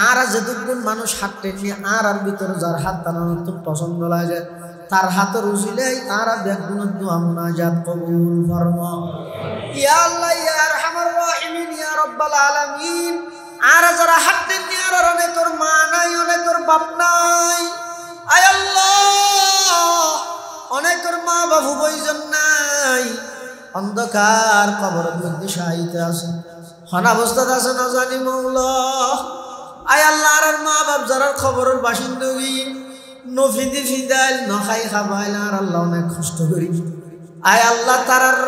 আর যেটুকুন মানুষ হাত টেনে আর ভিতরে যার হাত টানানো খুব পছন্দ লাগে তার হাতের উজিলেই আর ব্যাগুন দোয়া মুনাজাত কবুল ফরমা ইয়া আল্লাহ ইয়া আরহামার রাহিমিন ইয়া রাব্বাল আলামিন আর যারা হাত টেনে আর অনেকের মা নাই অনেকের বাপ নাই আয় আল্লাহ অনেকের মা বাবু বইজন নাই অন্ধকার কবরের মধ্যে শায়িত আছে অনাবস্থাত আছে না জানি মৌলা আয় আল্লাহ আর মা বাপ যারা খবরের বাসিন্দা গিয়ে নফিদি ফিদাইল নখাই খাবাইল আর আল্লাহ অনেক কষ্ট করি আয় আল্লাহ তারার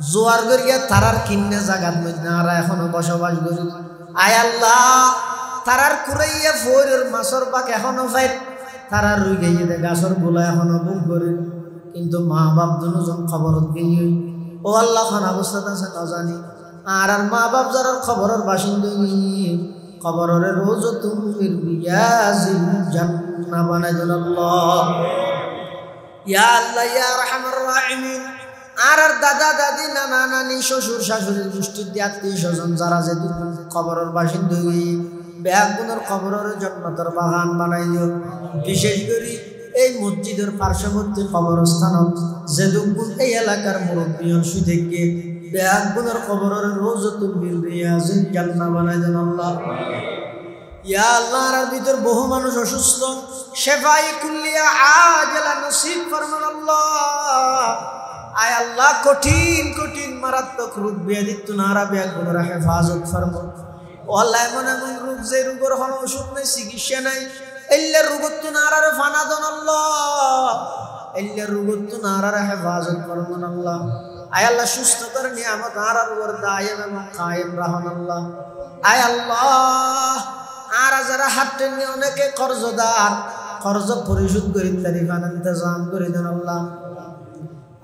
জোয়ার করিয়া তারার কিন্নে জাগাত মধ্যে আর এখনো বসবাস করি আয় আল্লাহ তারার কুড়াইয়া ফোরের মাছর পাক এখনো ফাইট তারার রুই গিয়ে গাছর গোলা এখনো বুক করে কিন্তু মা বাপ দুজন খবরত গিয়ে ও আল্লাহ খান অবস্থাতে আছে না জানি আর মা বাপ যারা খবরের বাসিন্দা গিয়ে খবরের রোজ তুমি বিয়াজিল জান্নাহ বানাই দেন আল্লাহ ইয়া আল্লাহ ইয়া আরহামার রাহিমিন আর দাদা দাদি নানা নানি শ্বশুর শাশুড়ির গোষ্ঠীর আত্মীয় স্বজন যারা যে খবরের বাসিন্দা গিয়ে ব্যাগুনের খবরের জান্নাতের বাগান বানাই দিও বিশেষ করে এই মসজিদের পার্শ্ববর্তী কবরস্থান যেদুকুন এই এলাকার মুরব্বী সুদেরকে ব্যাগুনের খবরের রোজ তুমি বিয়াজিল জান্নাহ বানাই দেন আল্লাহ ইয়া আল্লাহ আর ভিতর বহু মানুষ অসুস্থ শেফায়ে কুল্লিয়া আজলা নসিব ফরমান আল্লাহ আয় আল্লাহ কঠিন কঠিন মারাত্মক রোগ ব্যাধি তুনারা ব্যাগুনের হেফাজত ফরমান ও আল্লাহ এমন এমন রোগ যে রোগের কোনো ওষুধ নেই চিকিৎসা নাই এল্লা রোগত তুনারার ফানা দেন আল্লাহ এল্লা রোগত তুনারার হেফাজত ফরমান আল্লাহ আয় আল্লাহ সুস্থতার নিয়ামত আর উপর দায়েম এবং কায়েম রাখুন আল্লাহ আয় আল্লাহ আর যারা হাত টেনে অনেকে কর্জদার কর্জ পরিশোধ করি তারিফান ইন্তজাম করে দেন আল্লাহ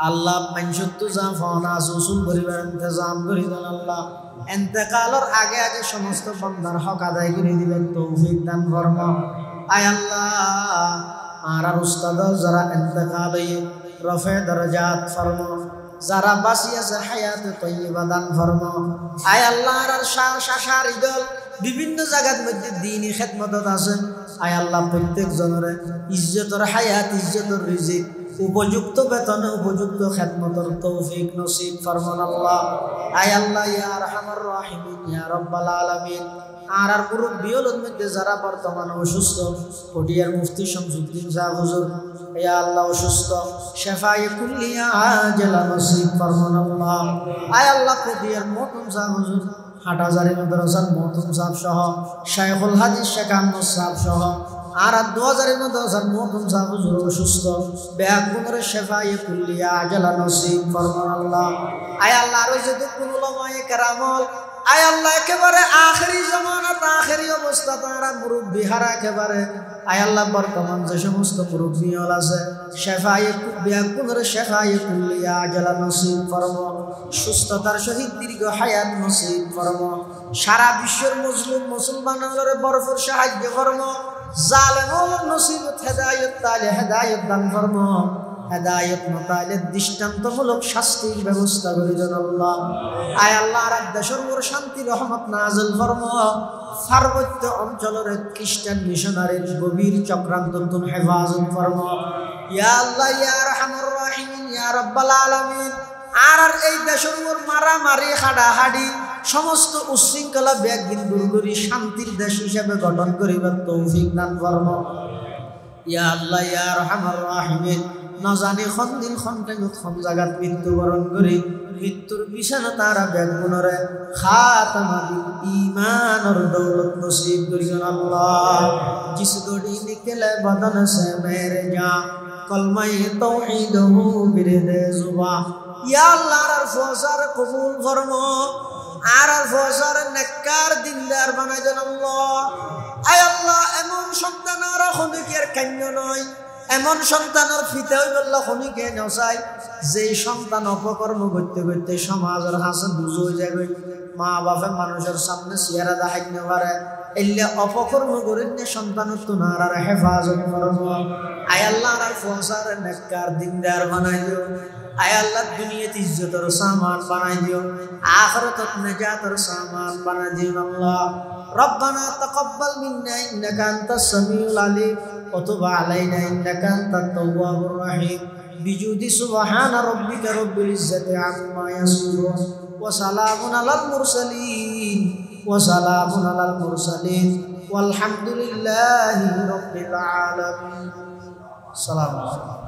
আল্লাহ পাঁচশত যা ফনা সুসুল পরিবার ইন্তজাম করে দেন আল্লাহ ইন্তেকালের আগে আগে সমস্ত বান্দার হক আদায় করে দিবেন তৌফিক দান ফরমা আয় আল্লাহ আর উস্তাদ যারা ইন্তেকাল হয়ে রফে দরজাত ফরমা যারা বাঁচি আছে হায়াতে তৈয়বা দান ফরমা আয় আল্লাহ আর শাশার ইদল বিভিন্ন জায়গার মধ্যে দ্বীনি খেদমতত আছেন আয় আল্লাহ প্রত্যেক জনের ইজ্জতের হায়াত ইজ্জতের রিজিক উপযুক্ত বেতনে উপযুক্ত খেদমতর তৌফিক নসিব ফরমান আল্লাহ আয় আল্লাহ ইয়া আরহামার রাহিমিন ইয়া রাব্বাল আলামিন আর মুরব্বিয়র মধ্যে যারা বর্তমানে অসুস্থ পটিয়ার মুফতি শামসুদ্দিন সাহেব হুজুর ইয়া আল্লাহ অসুস্থ শেফায়ে কুল্লিয়া আজলা নসিব ফরমান আল্লাহ আয় আল্লাহ পটিয়ার মতন সাহেব হুজুর হাটাজারি মাদ্রাসার মহতুম সাহেব সহ শাইখুল হাদিস শেখ আহমদ সাহেব সহ আর 2000 মাদ্রাসার মহতুম সাহেব হুজুর অসুস্থ ব্যাগুনের শেফায়ে কুল্লিয়া আজলা নসিব ফরমান আল্লাহ আয় আল্লাহ আর যদি কোন উলামায়ে কেরামল আয় আল্লাহ একেবারে আখেরি জামানাত আখেরি অবস্থা তারা মুরব্বি হারা একেবারে আয় আল্লাহ বর্তমান যে সমস্ত মুরব্বি হল আছে শেফায়ে ব্যাগুনের শেফায়ে কুল্লিয়া আজলা নসিব ফরমা সুস্থতার সহিত দীর্ঘ হায়াত নসিব ফরমা সারা বিশ্বের মুসলিম মুসলমানদের ভরপুর সাহায্য ফরমা জালেমুল নসিবত হেদায়েত তালে হেদায়েত দান ফরমা হেদায়েত মাতালের দৃষ্টান্তমূলক শাস্তির ব্যবস্থা করে দেন আল্লাহ আয় আল্লাহ আর দেশের উপর শান্তি রহমত নাযিল ফরমা পার্বত্য অঞ্চলের খ্রিস্টান মিশনারির গভীর চক্রান্ত তুমি হেফাজত ফরমা ইয়া আল্লাহ ইয়া আরহামার রাহিমিন ইয়া রাব্বাল আলামিন আর এই দেশের উপর মারামারি হাডাহাডি সমস্ত উশৃঙ্খলা ব্যাগিন দূর করি শান্তির দেশ হিসেবে গঠন করিবার তৌফিক দান ফরমা ইয়া আল্লাহ ইয়া আরহামার রাহিমিন না জানি খন দিন খন জায়গাত মৃত্যুবরণ করি মৃত্যুর বিছানা তারা ব্যাগুনরে খাতামা বিল ঈমানর দৌলত নসিব করিয়েন আল্লাহ জিস গড়ি নিকলে বদন সে মেরে যা কলমায়ে তাওহীদ হু বিরদে জুবা ইয়া আল্লাহ আর ফসার কবুল ফরমা আর ফসার নেককার দিনদার বানাই দেন আল্লাহ আয় আল্লাহ এমন সন্তান আর খোদকের কান্য নয় এমন সন্তানের ফিতে হই বললা খনিকে নসাই যে সন্তান অপকর্ম করতে করতে সমাজের হাসে বুঝো হয়ে যাবে মা বাপে মানুষের সামনে চেহারা দেখাইতে পারে এলে অপকর্ম করেন সন্তানের তুনার আর হেফাজত করব আয় আল্লাহ আর ফসার নেককার দিনদার বানাই দিও আয় আল্লাহ দুনিয়াতে ইজ্জতের সামান বানাই দিও আখিরাতত নাজাতের সামান বানাই দিও আল্লাহ ربنا تقبل منا إنك أنت السميع العليم وتب علينا إنك أنت التواب الرحيم بجود سبحان ربك رب العزة عما يصفون وسلام على المرسلين والحمد لله رب العالمين. السلام عليكم.